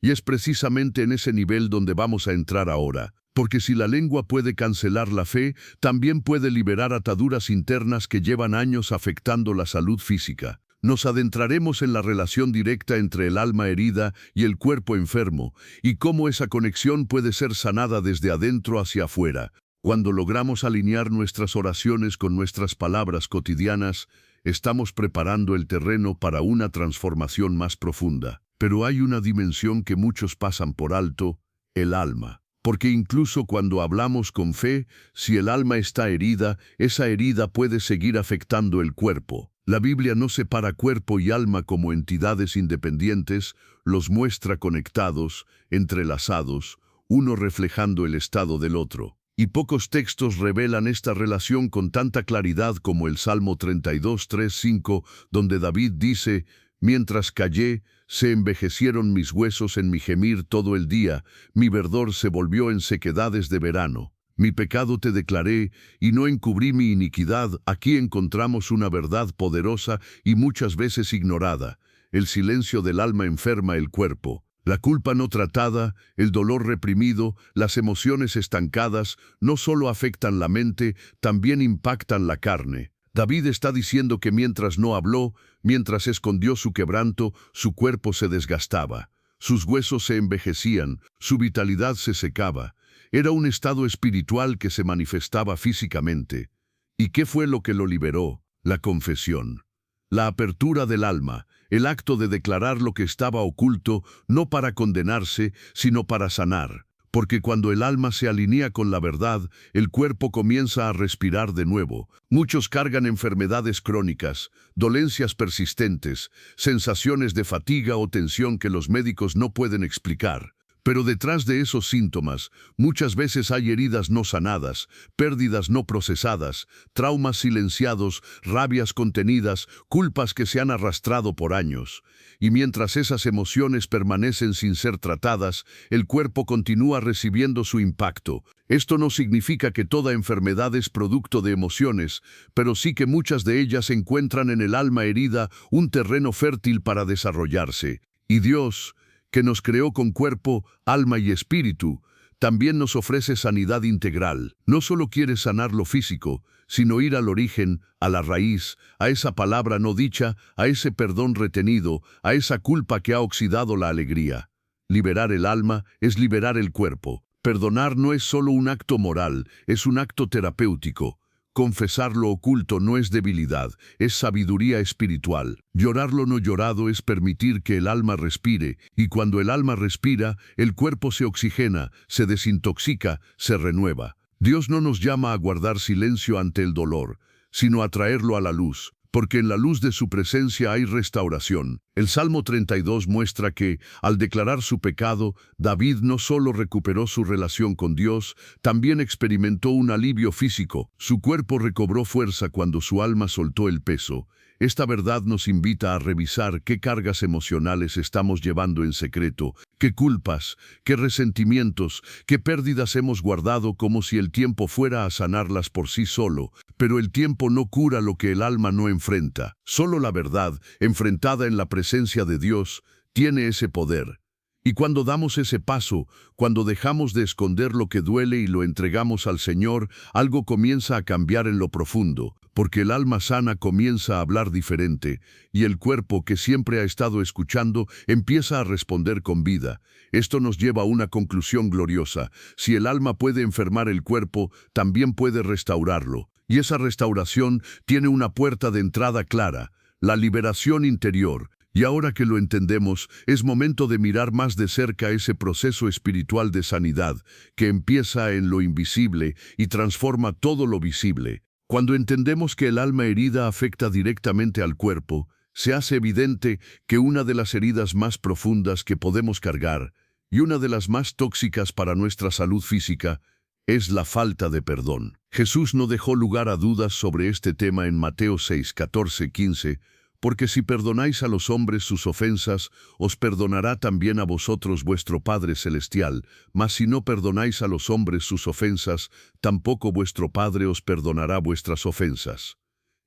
Y es precisamente en ese nivel donde vamos a entrar ahora. Porque si la lengua puede cancelar la fe, también puede liberar ataduras internas que llevan años afectando la salud física. Nos adentraremos en la relación directa entre el alma herida y el cuerpo enfermo, y cómo esa conexión puede ser sanada desde adentro hacia afuera. Cuando logramos alinear nuestras oraciones con nuestras palabras cotidianas, estamos preparando el terreno para una transformación más profunda. Pero hay una dimensión que muchos pasan por alto: el alma. Porque incluso cuando hablamos con fe, si el alma está herida, esa herida puede seguir afectando el cuerpo. La Biblia no separa cuerpo y alma como entidades independientes, los muestra conectados, entrelazados, uno reflejando el estado del otro. Y pocos textos revelan esta relación con tanta claridad como el Salmo 32, 3, 5, donde David dice: Mientras callé, se envejecieron mis huesos en mi gemir todo el día, mi verdor se volvió en sequedades de verano. Mi pecado te declaré, y no encubrí mi iniquidad. Aquí encontramos una verdad poderosa y muchas veces ignorada. El silencio del alma enferma el cuerpo. La culpa no tratada, el dolor reprimido, las emociones estancadas, no solo afectan la mente, también impactan la carne. David está diciendo que mientras no habló, mientras escondió su quebranto, su cuerpo se desgastaba. Sus huesos se envejecían, su vitalidad se secaba. Era un estado espiritual que se manifestaba físicamente. ¿Y qué fue lo que lo liberó? La confesión. La apertura del alma, el acto de declarar lo que estaba oculto, no para condenarse, sino para sanar. Porque cuando el alma se alinea con la verdad, el cuerpo comienza a respirar de nuevo. Muchos cargan enfermedades crónicas, dolencias persistentes, sensaciones de fatiga o tensión que los médicos no pueden explicar. Pero detrás de esos síntomas, muchas veces hay heridas no sanadas, pérdidas no procesadas, traumas silenciados, rabias contenidas, culpas que se han arrastrado por años. Y mientras esas emociones permanecen sin ser tratadas, el cuerpo continúa recibiendo su impacto. Esto no significa que toda enfermedad es producto de emociones, pero sí que muchas de ellas encuentran en el alma herida un terreno fértil para desarrollarse. Y Dios, que nos creó con cuerpo, alma y espíritu, también nos ofrece sanidad integral. No solo quiere sanar lo físico, sino ir al origen, a la raíz, a esa palabra no dicha, a ese perdón retenido, a esa culpa que ha oxidado la alegría. Liberar el alma es liberar el cuerpo. Perdonar no es solo un acto moral, es un acto terapéutico. Confesar lo oculto no es debilidad, es sabiduría espiritual. Llorar lo no llorado es permitir que el alma respire, y cuando el alma respira, el cuerpo se oxigena, se desintoxica, se renueva. Dios no nos llama a guardar silencio ante el dolor, sino a traerlo a la luz, porque en la luz de su presencia hay restauración. El Salmo 32 muestra que, al declarar su pecado, David no solo recuperó su relación con Dios, también experimentó un alivio físico. Su cuerpo recobró fuerza cuando su alma soltó el peso. Esta verdad nos invita a revisar qué cargas emocionales estamos llevando en secreto, qué culpas, qué resentimientos, qué pérdidas hemos guardado como si el tiempo fuera a sanarlas por sí solo. Pero el tiempo no cura lo que el alma no enfrenta. Solo la verdad, enfrentada en la presencia de Dios, tiene ese poder. Y cuando damos ese paso, cuando dejamos de esconder lo que duele y lo entregamos al Señor, algo comienza a cambiar en lo profundo, porque el alma sana comienza a hablar diferente, y el cuerpo, que siempre ha estado escuchando, empieza a responder con vida. Esto nos lleva a una conclusión gloriosa. Si el alma puede enfermar el cuerpo, también puede restaurarlo. Y esa restauración tiene una puerta de entrada clara, la liberación interior. Y ahora que lo entendemos, es momento de mirar más de cerca ese proceso espiritual de sanidad que empieza en lo invisible y transforma todo lo visible. Cuando entendemos que el alma herida afecta directamente al cuerpo, se hace evidente que una de las heridas más profundas que podemos cargar y una de las más tóxicas para nuestra salud física es la falta de perdón. Jesús no dejó lugar a dudas sobre este tema en Mateo 6, 14, 15, porque si perdonáis a los hombres sus ofensas, os perdonará también a vosotros vuestro Padre Celestial, mas si no perdonáis a los hombres sus ofensas, tampoco vuestro Padre os perdonará vuestras ofensas.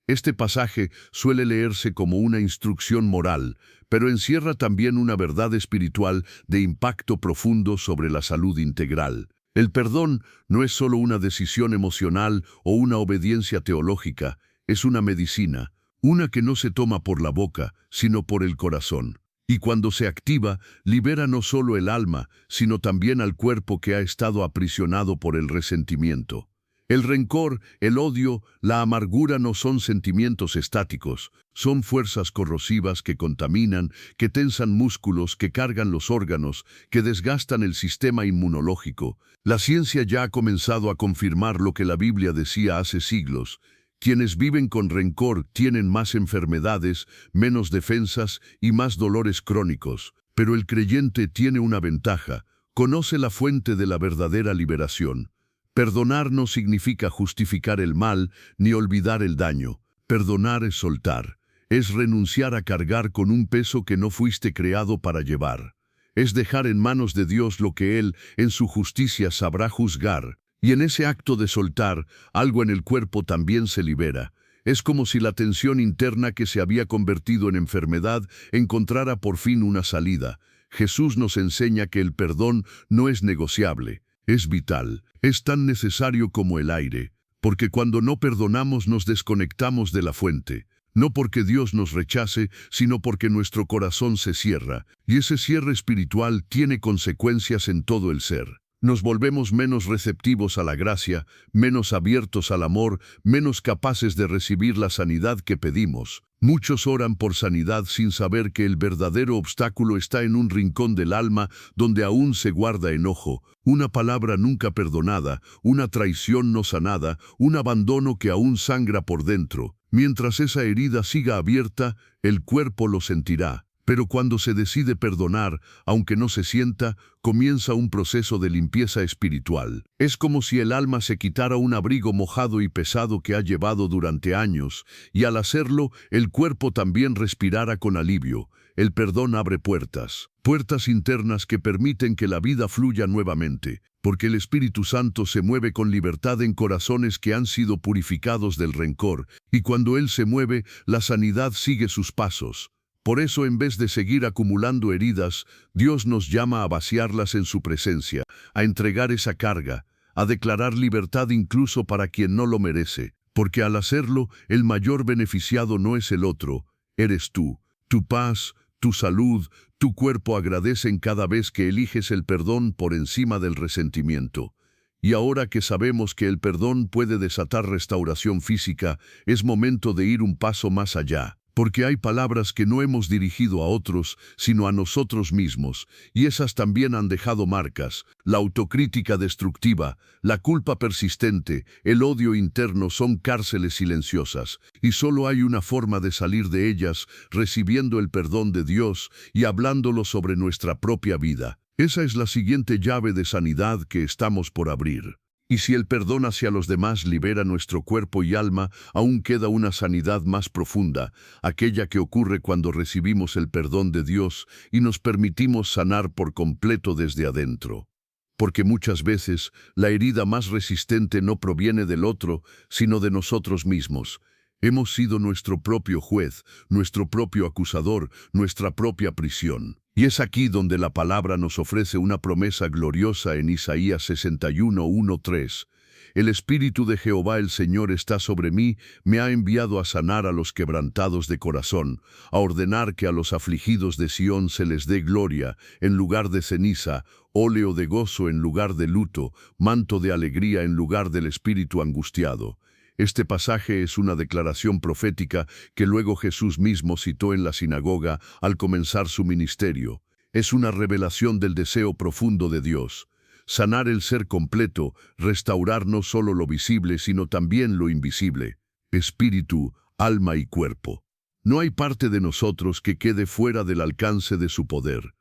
Este pasaje suele leerse como una instrucción moral, pero encierra también una verdad espiritual de impacto profundo sobre la salud integral. El perdón no es solo una decisión emocional o una obediencia teológica, es una medicina. Una que no se toma por la boca, sino por el corazón. Y cuando se activa, libera no solo el alma, sino también al cuerpo que ha estado aprisionado por el resentimiento. El rencor, el odio, la amargura no son sentimientos estáticos, son fuerzas corrosivas que contaminan, que tensan músculos, que cargan los órganos, que desgastan el sistema inmunológico. La ciencia ya ha comenzado a confirmar lo que la Biblia decía hace siglos. Quienes viven con rencor tienen más enfermedades, menos defensas y más dolores crónicos. Pero el creyente tiene una ventaja, conoce la fuente de la verdadera liberación. Perdonar no significa justificar el mal ni olvidar el daño. Perdonar es soltar. Es renunciar a cargar con un peso que no fuiste creado para llevar. Es dejar en manos de Dios lo que Él, en su justicia, sabrá juzgar. Y en ese acto de soltar, algo en el cuerpo también se libera. Es como si la tensión interna que se había convertido en enfermedad encontrara por fin una salida. Jesús nos enseña que el perdón no es negociable, es vital, es tan necesario como el aire, porque cuando no perdonamos nos desconectamos de la fuente. No porque Dios nos rechace, sino porque nuestro corazón se cierra, y ese cierre espiritual tiene consecuencias en todo el ser. Nos volvemos menos receptivos a la gracia, menos abiertos al amor, menos capaces de recibir la sanidad que pedimos. Muchos oran por sanidad sin saber que el verdadero obstáculo está en un rincón del alma donde aún se guarda enojo, una palabra nunca perdonada, una traición no sanada, un abandono que aún sangra por dentro. Mientras esa herida siga abierta, el cuerpo lo sentirá. Pero cuando se decide perdonar, aunque no se sienta, comienza un proceso de limpieza espiritual. Es como si el alma se quitara un abrigo mojado y pesado que ha llevado durante años, y al hacerlo, el cuerpo también respirara con alivio. El perdón abre puertas, puertas internas que permiten que la vida fluya nuevamente, porque el Espíritu Santo se mueve con libertad en corazones que han sido purificados del rencor, y cuando Él se mueve, la sanidad sigue sus pasos. Por eso, en vez de seguir acumulando heridas, Dios nos llama a vaciarlas en su presencia, a entregar esa carga, a declarar libertad incluso para quien no lo merece, porque al hacerlo, el mayor beneficiado no es el otro, eres tú. Tu paz, tu salud, tu cuerpo agradecen cada vez que eliges el perdón por encima del resentimiento. Y ahora que sabemos que el perdón puede desatar restauración física, es momento de ir un paso más allá. Porque hay palabras que no hemos dirigido a otros, sino a nosotros mismos, y esas también han dejado marcas. La autocrítica destructiva, la culpa persistente, el odio interno son cárceles silenciosas, y solo hay una forma de salir de ellas, recibiendo el perdón de Dios y hablándolo sobre nuestra propia vida. Esa es la siguiente llave de sanidad que estamos por abrir. Y si el perdón hacia los demás libera nuestro cuerpo y alma, aún queda una sanidad más profunda, aquella que ocurre cuando recibimos el perdón de Dios y nos permitimos sanar por completo desde adentro. Porque muchas veces la herida más resistente no proviene del otro, sino de nosotros mismos. Hemos sido nuestro propio juez, nuestro propio acusador, nuestra propia prisión. Y es aquí donde la palabra nos ofrece una promesa gloriosa en Isaías 61:1-3. El Espíritu de Jehová el Señor está sobre mí, me ha enviado a sanar a los quebrantados de corazón, a ordenar que a los afligidos de Sión se les dé gloria, en lugar de ceniza, óleo de gozo en lugar de luto, manto de alegría en lugar del espíritu angustiado. Este pasaje es una declaración profética que luego Jesús mismo citó en la sinagoga al comenzar su ministerio. Es una revelación del deseo profundo de Dios. Sanar el ser completo, restaurar no solo lo visible, sino también lo invisible, espíritu, alma y cuerpo. No hay parte de nosotros que quede fuera del alcance de su poder.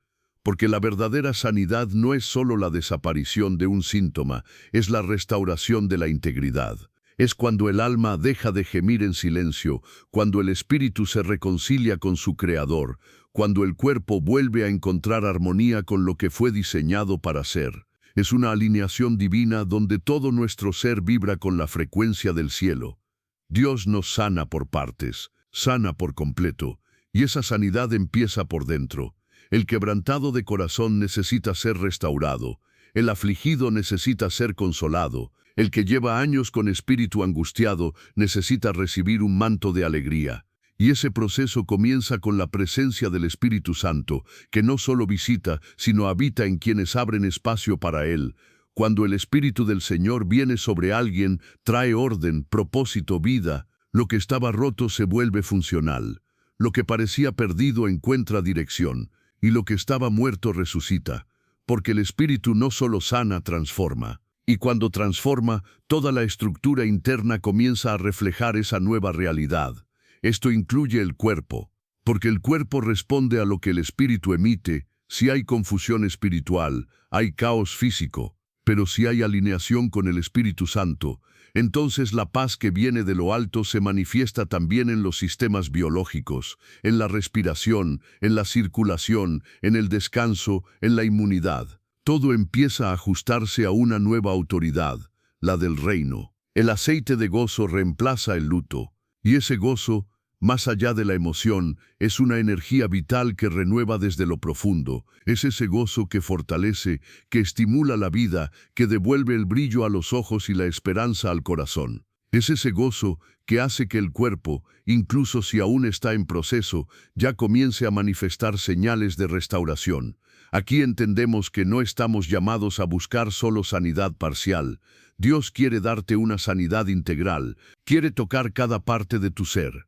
Porque la verdadera sanidad no es solo la desaparición de un síntoma, es la restauración de la integridad. Es cuando el alma deja de gemir en silencio, cuando el espíritu se reconcilia con su Creador, cuando el cuerpo vuelve a encontrar armonía con lo que fue diseñado para ser. Es una alineación divina donde todo nuestro ser vibra con la frecuencia del cielo. Dios nos sana por partes, sana por completo, y esa sanidad empieza por dentro. El quebrantado de corazón necesita ser restaurado, el afligido necesita ser consolado, el que lleva años con espíritu angustiado necesita recibir un manto de alegría. Y ese proceso comienza con la presencia del Espíritu Santo, que no solo visita, sino habita en quienes abren espacio para Él. Cuando el Espíritu del Señor viene sobre alguien, trae orden, propósito, vida. Lo que estaba roto se vuelve funcional. Lo que parecía perdido encuentra dirección, y lo que estaba muerto resucita. Porque el Espíritu no solo sana, transforma. Y cuando transforma, toda la estructura interna comienza a reflejar esa nueva realidad. Esto incluye el cuerpo, porque el cuerpo responde a lo que el espíritu emite. Si hay confusión espiritual, hay caos físico. Pero si hay alineación con el Espíritu Santo, entonces la paz que viene de lo alto se manifiesta también en los sistemas biológicos, en la respiración, en la circulación, en el descanso, en la inmunidad. Todo empieza a ajustarse a una nueva autoridad, la del reino. El aceite de gozo reemplaza el luto, y ese gozo, más allá de la emoción, es una energía vital que renueva desde lo profundo. Es ese gozo que fortalece, que estimula la vida, que devuelve el brillo a los ojos y la esperanza al corazón. Es ese gozo que hace que el cuerpo, incluso si aún está en proceso, ya comience a manifestar señales de restauración. Aquí entendemos que no estamos llamados a buscar solo sanidad parcial. Dios quiere darte una sanidad integral, quiere tocar cada parte de tu ser.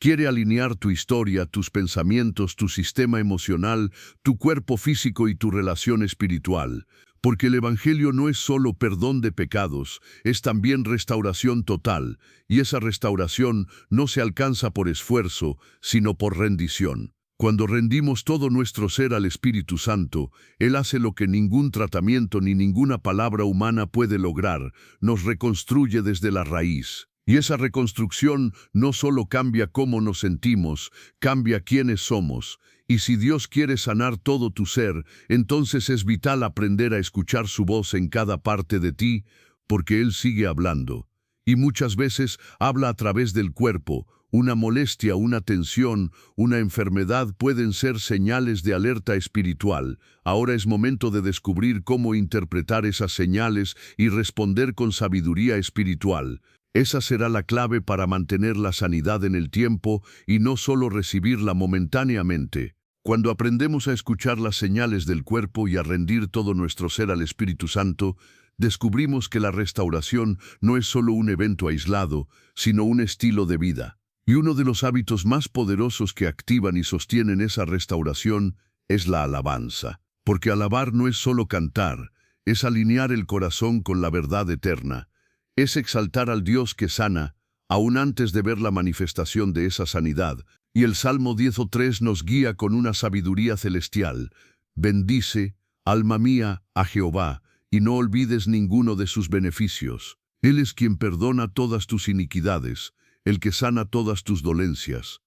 Quiere alinear tu historia, tus pensamientos, tu sistema emocional, tu cuerpo físico y tu relación espiritual. Porque el Evangelio no es solo perdón de pecados, es también restauración total, y esa restauración no se alcanza por esfuerzo, sino por rendición. Cuando rendimos todo nuestro ser al Espíritu Santo, Él hace lo que ningún tratamiento ni ninguna palabra humana puede lograr, nos reconstruye desde la raíz. Y esa reconstrucción no solo cambia cómo nos sentimos, cambia quiénes somos. Y si Dios quiere sanar todo tu ser, entonces es vital aprender a escuchar su voz en cada parte de ti, porque Él sigue hablando. Y muchas veces habla a través del cuerpo. Una molestia, una tensión, una enfermedad pueden ser señales de alerta espiritual. Ahora es momento de descubrir cómo interpretar esas señales y responder con sabiduría espiritual. Esa será la clave para mantener la sanidad en el tiempo y no solo recibirla momentáneamente. Cuando aprendemos a escuchar las señales del cuerpo y a rendir todo nuestro ser al Espíritu Santo, descubrimos que la restauración no es solo un evento aislado, sino un estilo de vida. Y uno de los hábitos más poderosos que activan y sostienen esa restauración es la alabanza. Porque alabar no es solo cantar, es alinear el corazón con la verdad eterna. Es exaltar al Dios que sana, aún antes de ver la manifestación de esa sanidad. Y el Salmo 10:3 nos guía con una sabiduría celestial. Bendice, alma mía, a Jehová, y no olvides ninguno de sus beneficios. Él es quien perdona todas tus iniquidades, el que sana todas tus dolencias.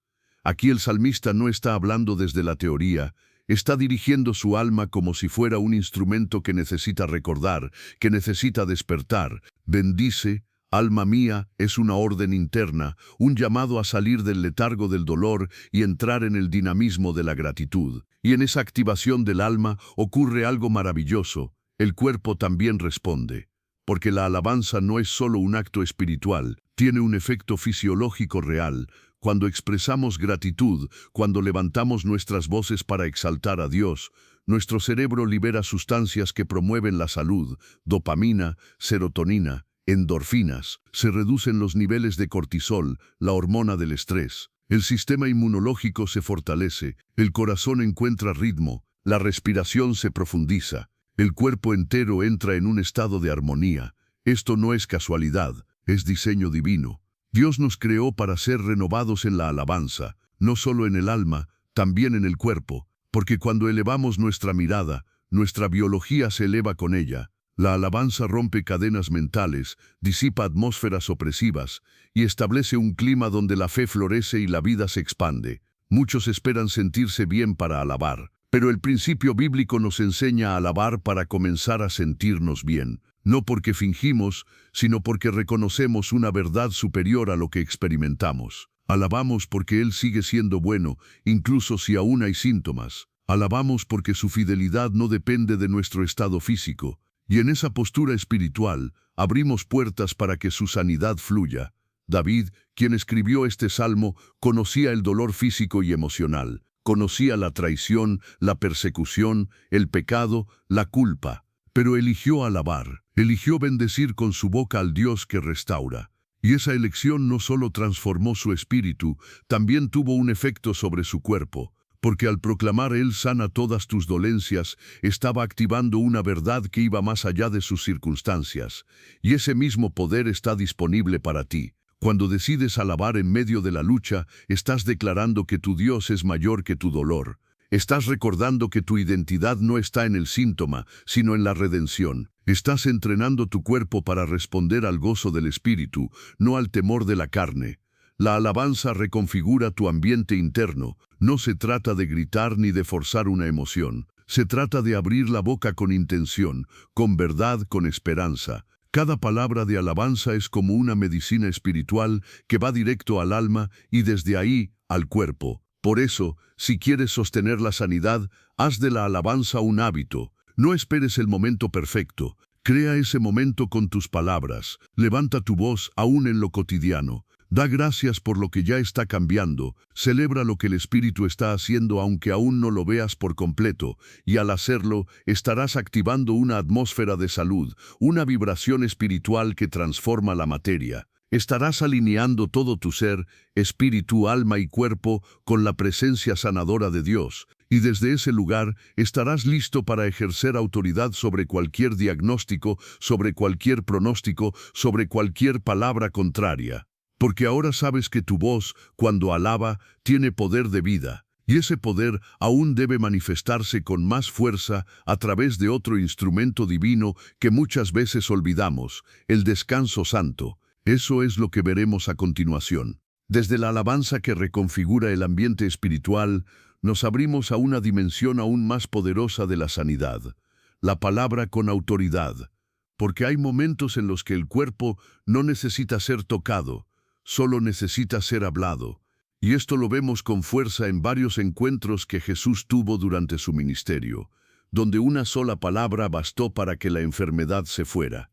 Aquí el salmista no está hablando desde la teoría, está dirigiendo su alma como si fuera un instrumento que necesita recordar, que necesita despertar. Bendice, alma mía, es una orden interna, un llamado a salir del letargo del dolor y entrar en el dinamismo de la gratitud. Y en esa activación del alma ocurre algo maravilloso. El cuerpo también responde. Porque la alabanza no es solo un acto espiritual, tiene un efecto fisiológico real. Cuando expresamos gratitud, cuando levantamos nuestras voces para exaltar a Dios, nuestro cerebro libera sustancias que promueven la salud, dopamina, serotonina, endorfinas, se reducen los niveles de cortisol, la hormona del estrés. El sistema inmunológico se fortalece, el corazón encuentra ritmo, la respiración se profundiza, el cuerpo entero entra en un estado de armonía. Esto no es casualidad, es diseño divino. Dios nos creó para ser renovados en la alabanza, no solo en el alma, también en el cuerpo, porque cuando elevamos nuestra mirada, nuestra biología se eleva con ella. La alabanza rompe cadenas mentales, disipa atmósferas opresivas y establece un clima donde la fe florece y la vida se expande. Muchos esperan sentirse bien para alabar, pero el principio bíblico nos enseña a alabar para comenzar a sentirnos bien, no porque fingimos, sino porque reconocemos una verdad superior a lo que experimentamos. Alabamos porque Él sigue siendo bueno, incluso si aún hay síntomas. Alabamos porque su fidelidad no depende de nuestro estado físico. Y en esa postura espiritual, abrimos puertas para que su sanidad fluya. David, quien escribió este salmo, conocía el dolor físico y emocional. Conocía la traición, la persecución, el pecado, la culpa. Pero eligió alabar, eligió bendecir con su boca al Dios que restaura. Y esa elección no solo transformó su espíritu, también tuvo un efecto sobre su cuerpo. Porque al proclamar Él sana todas tus dolencias, estaba activando una verdad que iba más allá de sus circunstancias. Y ese mismo poder está disponible para ti. Cuando decides alabar en medio de la lucha, estás declarando que tu Dios es mayor que tu dolor. Estás recordando que tu identidad no está en el síntoma, sino en la redención. Estás entrenando tu cuerpo para responder al gozo del Espíritu, no al temor de la carne. La alabanza reconfigura tu ambiente interno. No se trata de gritar ni de forzar una emoción. Se trata de abrir la boca con intención, con verdad, con esperanza. Cada palabra de alabanza es como una medicina espiritual que va directo al alma y desde ahí al cuerpo. Por eso, si quieres sostener la sanidad, haz de la alabanza un hábito. No esperes el momento perfecto. Crea ese momento con tus palabras. Levanta tu voz aún en lo cotidiano. Da gracias por lo que ya está cambiando. Celebra lo que el Espíritu está haciendo aunque aún no lo veas por completo. Y al hacerlo, estarás activando una atmósfera de salud, una vibración espiritual que transforma la materia. Estarás alineando todo tu ser, espíritu, alma y cuerpo con la presencia sanadora de Dios. Y desde ese lugar estarás listo para ejercer autoridad sobre cualquier diagnóstico, sobre cualquier pronóstico, sobre cualquier palabra contraria. Porque ahora sabes que tu voz, cuando alaba, tiene poder de vida. Y ese poder aún debe manifestarse con más fuerza a través de otro instrumento divino que muchas veces olvidamos, el descanso santo. Eso es lo que veremos a continuación. Desde la alabanza que reconfigura el ambiente espiritual, nos abrimos a una dimensión aún más poderosa de la sanidad, la palabra con autoridad, porque hay momentos en los que el cuerpo no necesita ser tocado, solo necesita ser hablado. Y esto lo vemos con fuerza en varios encuentros que Jesús tuvo durante su ministerio, donde una sola palabra bastó para que la enfermedad se fuera.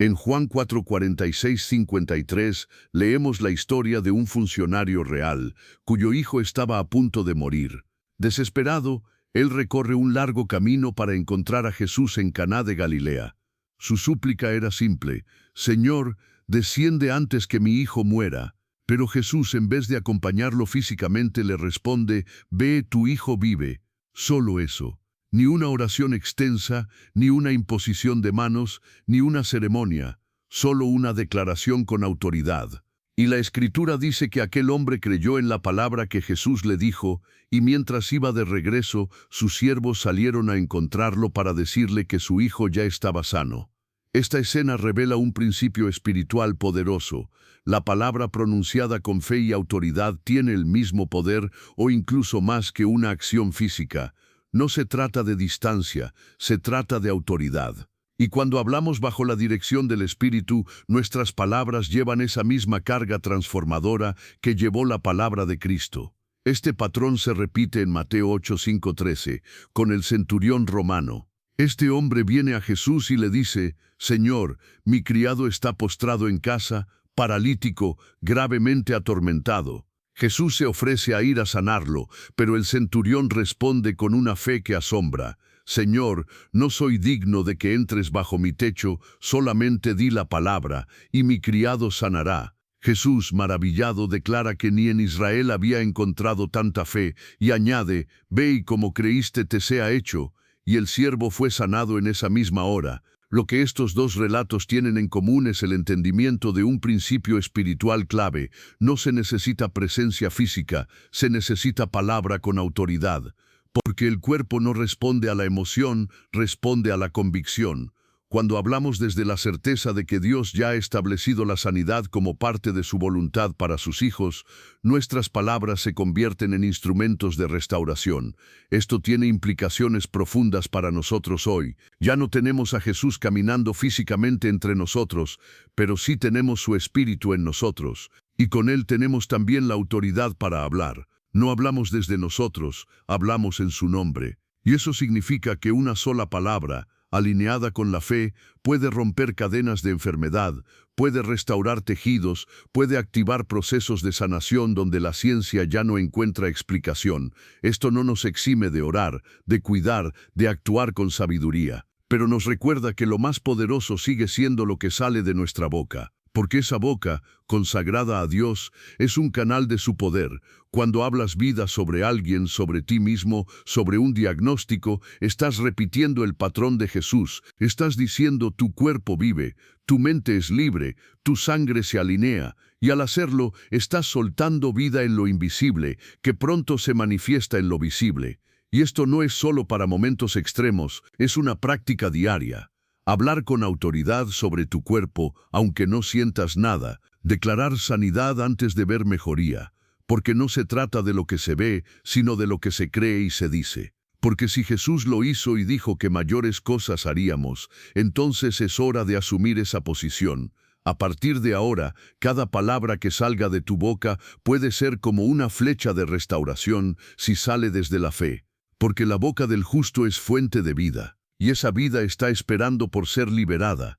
En Juan 4:46-53 leemos la historia de un funcionario real, cuyo hijo estaba a punto de morir. Desesperado, él recorre un largo camino para encontrar a Jesús en Caná de Galilea. Su súplica era simple: «Señor, desciende antes que mi hijo muera». Pero Jesús, en vez de acompañarlo físicamente, le responde: «Ve, tu hijo vive». Solo eso. Ni una oración extensa, ni una imposición de manos, ni una ceremonia, solo una declaración con autoridad. Y la Escritura dice que aquel hombre creyó en la palabra que Jesús le dijo, y mientras iba de regreso, sus siervos salieron a encontrarlo para decirle que su hijo ya estaba sano. Esta escena revela un principio espiritual poderoso. La palabra pronunciada con fe y autoridad tiene el mismo poder o incluso más que una acción física. No se trata de distancia, se trata de autoridad. Y cuando hablamos bajo la dirección del Espíritu, nuestras palabras llevan esa misma carga transformadora que llevó la palabra de Cristo. Este patrón se repite en Mateo 8:5-13, con el centurión romano. Este hombre viene a Jesús y le dice: «Señor, mi criado está postrado en casa, paralítico, gravemente atormentado». Jesús se ofrece a ir a sanarlo, pero el centurión responde con una fe que asombra: «Señor, no soy digno de que entres bajo mi techo, solamente di la palabra, y mi criado sanará». Jesús, maravillado, declara que ni en Israel había encontrado tanta fe, y añade: «Ve y como creíste te sea hecho». Y el siervo fue sanado en esa misma hora. Lo que estos dos relatos tienen en común es el entendimiento de un principio espiritual clave. No se necesita presencia física, se necesita palabra con autoridad. Porque el cuerpo no responde a la emoción, responde a la convicción. Cuando hablamos desde la certeza de que Dios ya ha establecido la sanidad como parte de su voluntad para sus hijos, nuestras palabras se convierten en instrumentos de restauración. Esto tiene implicaciones profundas para nosotros hoy. Ya no tenemos a Jesús caminando físicamente entre nosotros, pero sí tenemos su Espíritu en nosotros, y con Él tenemos también la autoridad para hablar. No hablamos desde nosotros, hablamos en su nombre. Y eso significa que una sola palabra, alineada con la fe, puede romper cadenas de enfermedad, puede restaurar tejidos, puede activar procesos de sanación donde la ciencia ya no encuentra explicación. Esto no nos exime de orar, de cuidar, de actuar con sabiduría, pero nos recuerda que lo más poderoso sigue siendo lo que sale de nuestra boca. Porque esa boca, consagrada a Dios, es un canal de su poder. Cuando hablas vida sobre alguien, sobre ti mismo, sobre un diagnóstico, estás repitiendo el patrón de Jesús. Estás diciendo: tu cuerpo vive, tu mente es libre, tu sangre se alinea. Y al hacerlo, estás soltando vida en lo invisible, que pronto se manifiesta en lo visible. Y esto no es solo para momentos extremos, es una práctica diaria. Hablar con autoridad sobre tu cuerpo, aunque no sientas nada. Declarar sanidad antes de ver mejoría. Porque no se trata de lo que se ve, sino de lo que se cree y se dice. Porque si Jesús lo hizo y dijo que mayores cosas haríamos, entonces es hora de asumir esa posición. A partir de ahora, cada palabra que salga de tu boca puede ser como una flecha de restauración si sale desde la fe. Porque la boca del justo es fuente de vida, y esa vida está esperando por ser liberada.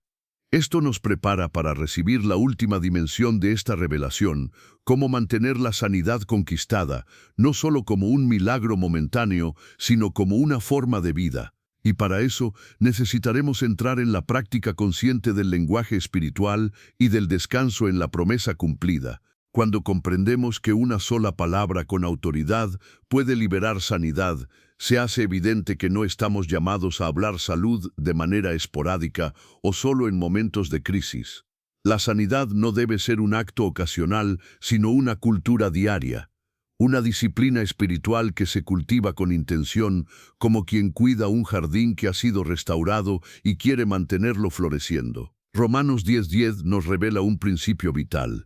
Esto nos prepara para recibir la última dimensión de esta revelación, cómo mantener la sanidad conquistada, no solo como un milagro momentáneo, sino como una forma de vida. Y para eso necesitaremos entrar en la práctica consciente del lenguaje espiritual y del descanso en la promesa cumplida. Cuando comprendemos que una sola palabra con autoridad puede liberar sanidad, se hace evidente que no estamos llamados a hablar salud de manera esporádica o solo en momentos de crisis. La sanidad no debe ser un acto ocasional, sino una cultura diaria. Una disciplina espiritual que se cultiva con intención, como quien cuida un jardín que ha sido restaurado y quiere mantenerlo floreciendo. Romanos 10:10 nos revela un principio vital.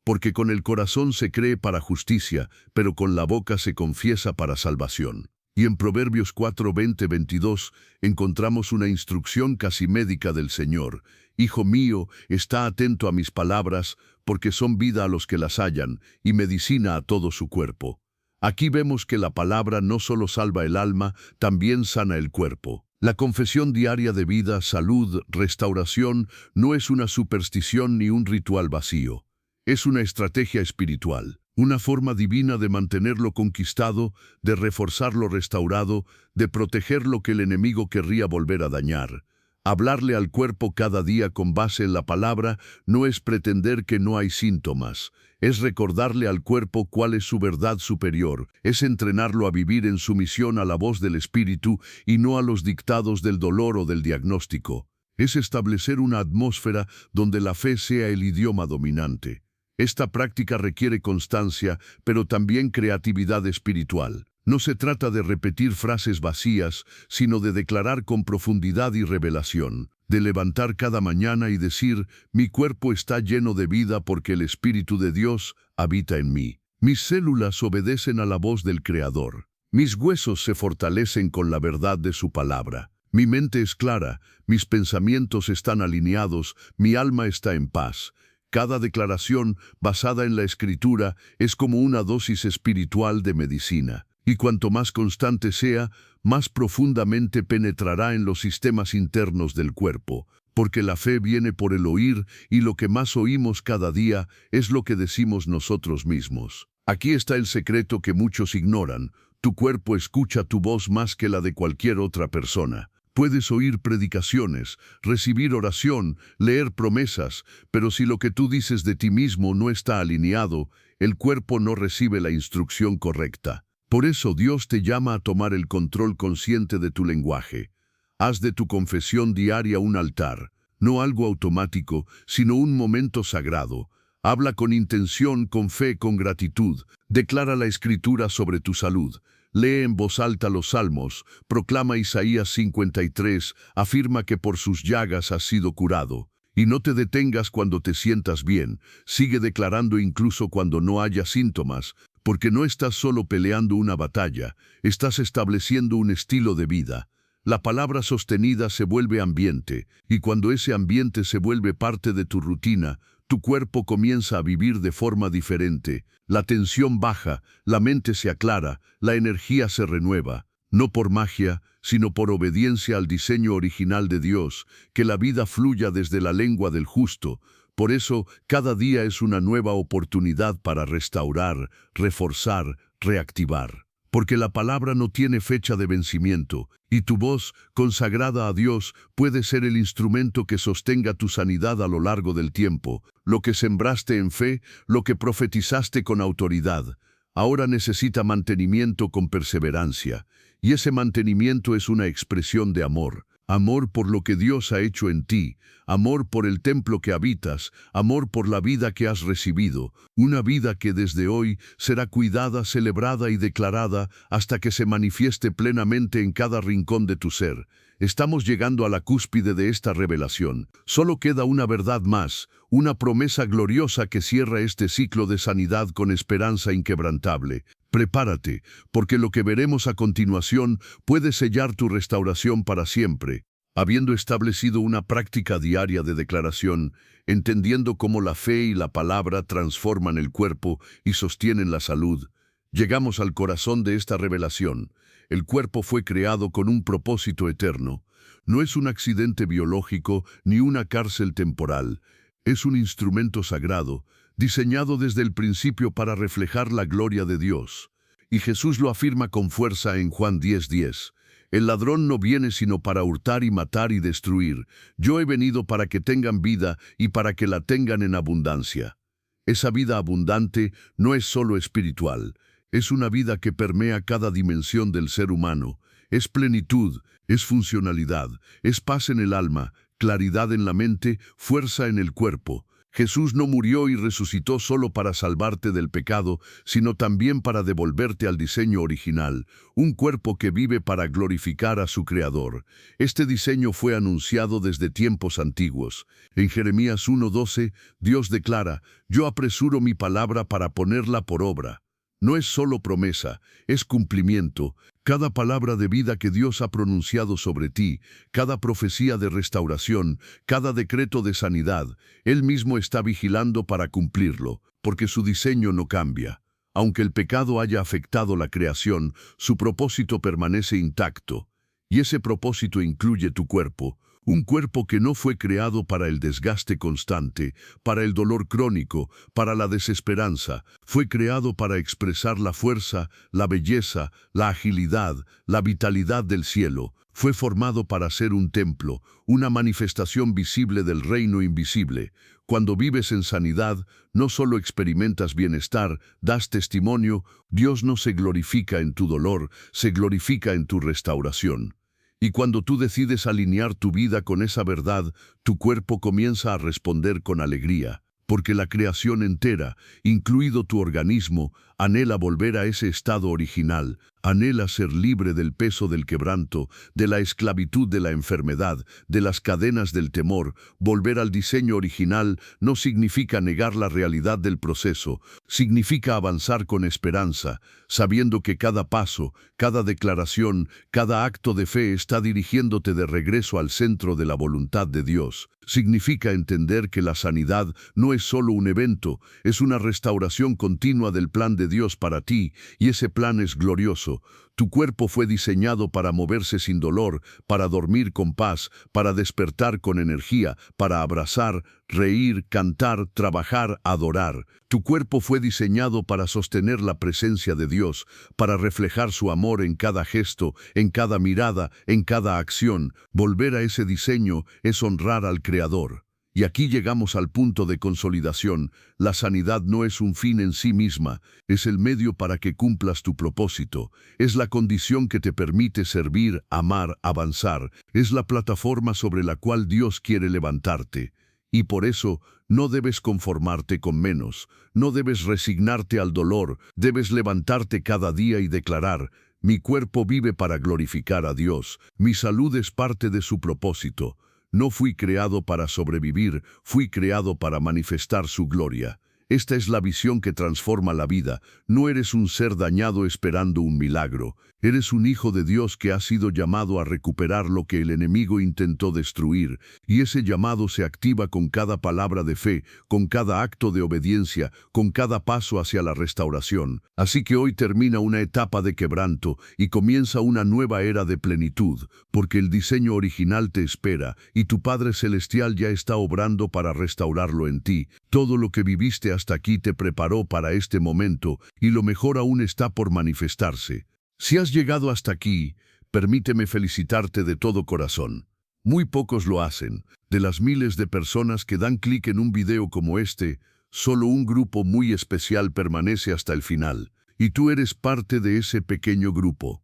Porque con el corazón se cree para justicia, pero con la boca se confiesa para salvación. Y en Proverbios 4:20-22 encontramos una instrucción casi médica del Señor. Hijo mío, está atento a mis palabras, porque son vida a los que las hallan, y medicina a todo su cuerpo. Aquí vemos que la palabra no solo salva el alma, también sana el cuerpo. La confesión diaria de vida, salud, restauración, no es una superstición ni un ritual vacío. Es una estrategia espiritual, una forma divina de mantenerlo conquistado, de reforzar lo restaurado, de proteger lo que el enemigo querría volver a dañar. Hablarle al cuerpo cada día con base en la palabra no es pretender que no hay síntomas, es recordarle al cuerpo cuál es su verdad superior, es entrenarlo a vivir en sumisión a la voz del Espíritu y no a los dictados del dolor o del diagnóstico. Es establecer una atmósfera donde la fe sea el idioma dominante. Esta práctica requiere constancia, pero también creatividad espiritual. No se trata de repetir frases vacías, sino de declarar con profundidad y revelación, de levantar cada mañana y decir, mi cuerpo está lleno de vida porque el Espíritu de Dios habita en mí. Mis células obedecen a la voz del Creador. Mis huesos se fortalecen con la verdad de su palabra. Mi mente es clara, mis pensamientos están alineados, mi alma está en paz. Cada declaración basada en la Escritura es como una dosis espiritual de medicina. Y cuanto más constante sea, más profundamente penetrará en los sistemas internos del cuerpo, porque la fe viene por el oír y lo que más oímos cada día es lo que decimos nosotros mismos. Aquí está el secreto que muchos ignoran. Tu cuerpo escucha tu voz más que la de cualquier otra persona. Puedes oír predicaciones, recibir oración, leer promesas, pero si lo que tú dices de ti mismo no está alineado, el cuerpo no recibe la instrucción correcta. Por eso Dios te llama a tomar el control consciente de tu lenguaje. Haz de tu confesión diaria un altar, no algo automático, sino un momento sagrado. Habla con intención, con fe, con gratitud. Declara la Escritura sobre tu salud. Lee en voz alta los salmos, proclama Isaías 53, afirma que por sus llagas has sido curado. Y no te detengas cuando te sientas bien, sigue declarando incluso cuando no haya síntomas, porque no estás solo peleando una batalla, estás estableciendo un estilo de vida. La palabra sostenida se vuelve ambiente, y cuando ese ambiente se vuelve parte de tu rutina, tu cuerpo comienza a vivir de forma diferente, la tensión baja, la mente se aclara, la energía se renueva, no por magia, sino por obediencia al diseño original de Dios, que la vida fluya desde la lengua del justo. Por eso, cada día es una nueva oportunidad para restaurar, reforzar, reactivar. Porque la palabra no tiene fecha de vencimiento, y tu voz, consagrada a Dios, puede ser el instrumento que sostenga tu sanidad a lo largo del tiempo. Lo que sembraste en fe, lo que profetizaste con autoridad, ahora necesita mantenimiento con perseverancia, y ese mantenimiento es una expresión de amor. amor por lo que Dios ha hecho en ti, amor por el templo que habitas, amor por la vida que has recibido, una vida que desde hoy será cuidada, celebrada y declarada hasta que se manifieste plenamente en cada rincón de tu ser. Estamos llegando a la cúspide de esta revelación. Solo queda una verdad más, una promesa gloriosa que cierra este ciclo de sanidad con esperanza inquebrantable. Prepárate, porque lo que veremos a continuación puede sellar tu restauración para siempre. Habiendo establecido una práctica diaria de declaración, entendiendo cómo la fe y la palabra transforman el cuerpo y sostienen la salud, llegamos al corazón de esta revelación. El cuerpo fue creado con un propósito eterno. No es un accidente biológico ni una cárcel temporal. Es un instrumento sagrado, diseñado desde el principio para reflejar la gloria de Dios. Y Jesús lo afirma con fuerza en Juan 10:10. El ladrón no viene sino para hurtar y matar y destruir. Yo he venido para que tengan vida y para que la tengan en abundancia. Esa vida abundante no es solo espiritual. Es una vida que permea cada dimensión del ser humano. Es plenitud, es funcionalidad, es paz en el alma, claridad en la mente, fuerza en el cuerpo. Jesús no murió y resucitó solo para salvarte del pecado, sino también para devolverte al diseño original, un cuerpo que vive para glorificar a su Creador. Este diseño fue anunciado desde tiempos antiguos. En Jeremías 1:12, Dios declara: «Yo apresuro mi palabra para ponerla por obra». No es solo promesa, es cumplimiento. Cada palabra de vida que Dios ha pronunciado sobre ti, cada profecía de restauración, cada decreto de sanidad, Él mismo está vigilando para cumplirlo, porque su diseño no cambia. Aunque el pecado haya afectado la creación, su propósito permanece intacto. Y ese propósito incluye tu cuerpo. Un cuerpo que no fue creado para el desgaste constante, para el dolor crónico, para la desesperanza. Fue creado para expresar la fuerza, la belleza, la agilidad, la vitalidad del cielo. Fue formado para ser un templo, una manifestación visible del reino invisible. Cuando vives en sanidad, no solo experimentas bienestar, das testimonio. Dios no se glorifica en tu dolor, se glorifica en tu restauración. Y cuando tú decides alinear tu vida con esa verdad, tu cuerpo comienza a responder con alegría, porque la creación entera, incluido tu organismo, anhela volver a ese estado original, anhela ser libre del peso del quebranto, de la esclavitud de la enfermedad, de las cadenas del temor. Volver al diseño original no significa negar la realidad del proceso, significa avanzar con esperanza, sabiendo que cada paso, cada declaración, cada acto de fe está dirigiéndote de regreso al centro de la voluntad de Dios. Significa entender que la sanidad no es solo un evento, es una restauración continua del plan de Dios para ti, y ese plan es glorioso. Tu cuerpo fue diseñado para moverse sin dolor, para dormir con paz, para despertar con energía, para abrazar, reír, cantar, trabajar, adorar. Tu cuerpo fue diseñado para sostener la presencia de Dios, para reflejar su amor en cada gesto, en cada mirada, en cada acción. Volver a ese diseño es honrar al Creador. Y aquí llegamos al punto de consolidación. La sanidad no es un fin en sí misma, es el medio para que cumplas tu propósito. Es la condición que te permite servir, amar, avanzar. Es la plataforma sobre la cual Dios quiere levantarte. Y por eso, no debes conformarte con menos, no debes resignarte al dolor, debes levantarte cada día y declarar: mi cuerpo vive para glorificar a Dios, mi salud es parte de su propósito. No fui creado para sobrevivir, fui creado para manifestar su gloria. Esta es la visión que transforma la vida. No eres un ser dañado esperando un milagro. Eres un hijo de Dios que ha sido llamado a recuperar lo que el enemigo intentó destruir, y ese llamado se activa con cada palabra de fe, con cada acto de obediencia, con cada paso hacia la restauración. Así que hoy termina una etapa de quebranto y comienza una nueva era de plenitud, porque el diseño original te espera y tu Padre Celestial ya está obrando para restaurarlo en ti. Todo lo que viviste hasta aquí te preparó para este momento y lo mejor aún está por manifestarse. Si has llegado hasta aquí, permíteme felicitarte de todo corazón. Muy pocos lo hacen. De las miles de personas que dan clic en un video como este, solo un grupo muy especial permanece hasta el final. Y tú eres parte de ese pequeño grupo.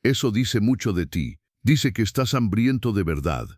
Eso dice mucho de ti. Dice que estás hambriento de verdad,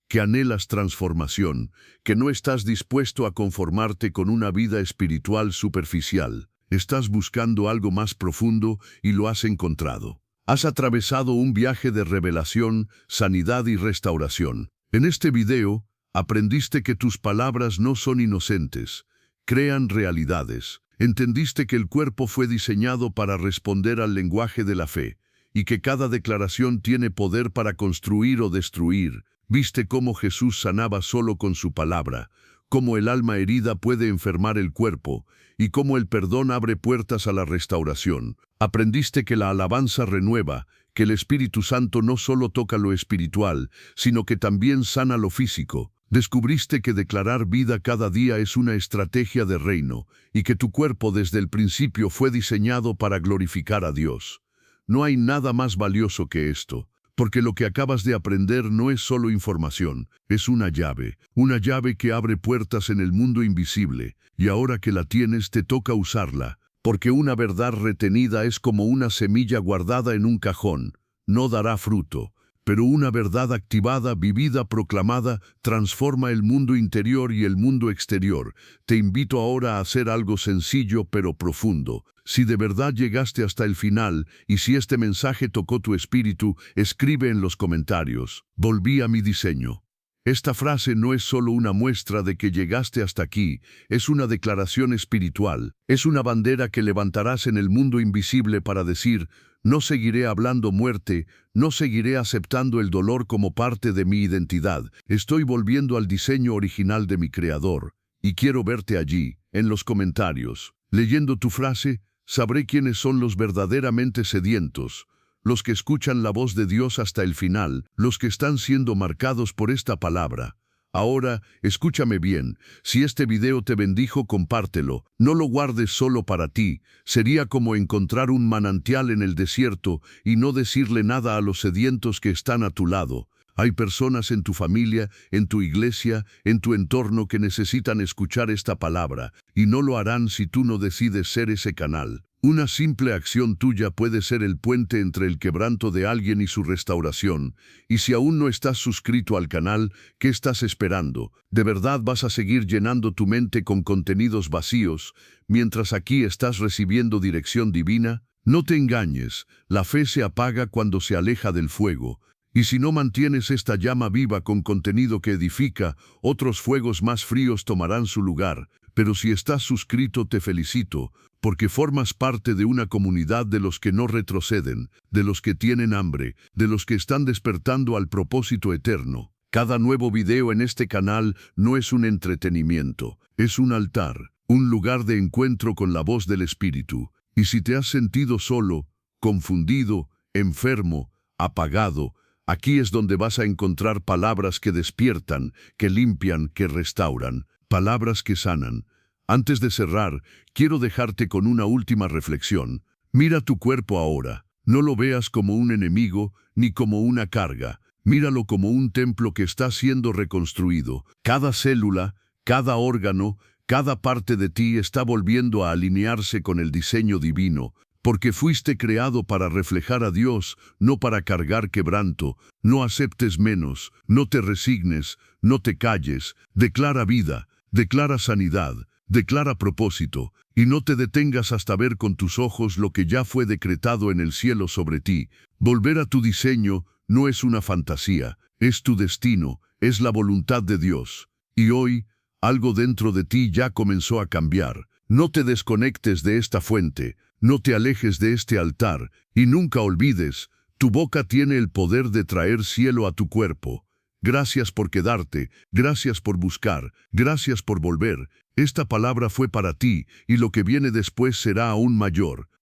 que anhelas transformación, que no estás dispuesto a conformarte con una vida espiritual superficial. Estás buscando algo más profundo y lo has encontrado. Has atravesado un viaje de revelación, sanidad y restauración. En este video, aprendiste que tus palabras no son inocentes, crean realidades. Entendiste que el cuerpo fue diseñado para responder al lenguaje de la fe, y que cada declaración tiene poder para construir o destruir. Viste cómo Jesús sanaba solo con su palabra, cómo el alma herida puede enfermar el cuerpo, y cómo el perdón abre puertas a la restauración. Aprendiste que la alabanza renueva, que el Espíritu Santo no solo toca lo espiritual, sino que también sana lo físico. Descubriste que declarar vida cada día es una estrategia de reino, y que tu cuerpo desde el principio fue diseñado para glorificar a Dios. No hay nada más valioso que esto, porque lo que acabas de aprender no es solo información, es una llave que abre puertas en el mundo invisible, y ahora que la tienes te toca usarla, porque una verdad retenida es como una semilla guardada en un cajón, no dará fruto. Pero una verdad activada, vivida, proclamada, transforma el mundo interior y el mundo exterior. Te invito ahora a hacer algo sencillo pero profundo. Si de verdad llegaste hasta el final y si este mensaje tocó tu espíritu, escribe en los comentarios: volví a mi diseño. Esta frase no es solo una muestra de que llegaste hasta aquí, es una declaración espiritual. Es una bandera que levantarás en el mundo invisible para decir: no seguiré hablando muerte, no seguiré aceptando el dolor como parte de mi identidad. Estoy volviendo al diseño original de mi Creador, y quiero verte allí, en los comentarios. Leyendo tu frase, sabré quiénes son los verdaderamente sedientos, los que escuchan la voz de Dios hasta el final, los que están siendo marcados por esta palabra. Ahora, escúchame bien, si este video te bendijo, compártelo. No lo guardes solo para ti. Sería como encontrar un manantial en el desierto y no decirle nada a los sedientos que están a tu lado. Hay personas en tu familia, en tu iglesia, en tu entorno que necesitan escuchar esta palabra, y no lo harán si tú no decides ser ese canal. Una simple acción tuya puede ser el puente entre el quebranto de alguien y su restauración. Y si aún no estás suscrito al canal, ¿qué estás esperando? ¿De verdad vas a seguir llenando tu mente con contenidos vacíos, mientras aquí estás recibiendo dirección divina? No te engañes, la fe se apaga cuando se aleja del fuego. Y si no mantienes esta llama viva con contenido que edifica, otros fuegos más fríos tomarán su lugar. Pero si estás suscrito, te felicito, porque formas parte de una comunidad de los que no retroceden, de los que tienen hambre, de los que están despertando al propósito eterno. Cada nuevo video en este canal no es un entretenimiento, es un altar, un lugar de encuentro con la voz del Espíritu. Y si te has sentido solo, confundido, enfermo, apagado, aquí es donde vas a encontrar palabras que despiertan, que limpian, que restauran, palabras que sanan. Antes de cerrar, quiero dejarte con una última reflexión. Mira tu cuerpo ahora. No lo veas como un enemigo ni como una carga. Míralo como un templo que está siendo reconstruido. Cada célula, cada órgano, cada parte de ti está volviendo a alinearse con el diseño divino, porque fuiste creado para reflejar a Dios, no para cargar quebranto. No aceptes menos, no te resignes, no te calles. Declara vida, declara sanidad, declara propósito, y no te detengas hasta ver con tus ojos lo que ya fue decretado en el cielo sobre ti. Volver a tu diseño no es una fantasía, es tu destino, es la voluntad de Dios. Y hoy, algo dentro de ti ya comenzó a cambiar. No te desconectes de esta fuente, no te alejes de este altar, y nunca olvides, tu boca tiene el poder de traer cielo a tu cuerpo. Gracias por quedarte, gracias por buscar, gracias por volver. Esta palabra fue para ti, y lo que viene después será aún mayor.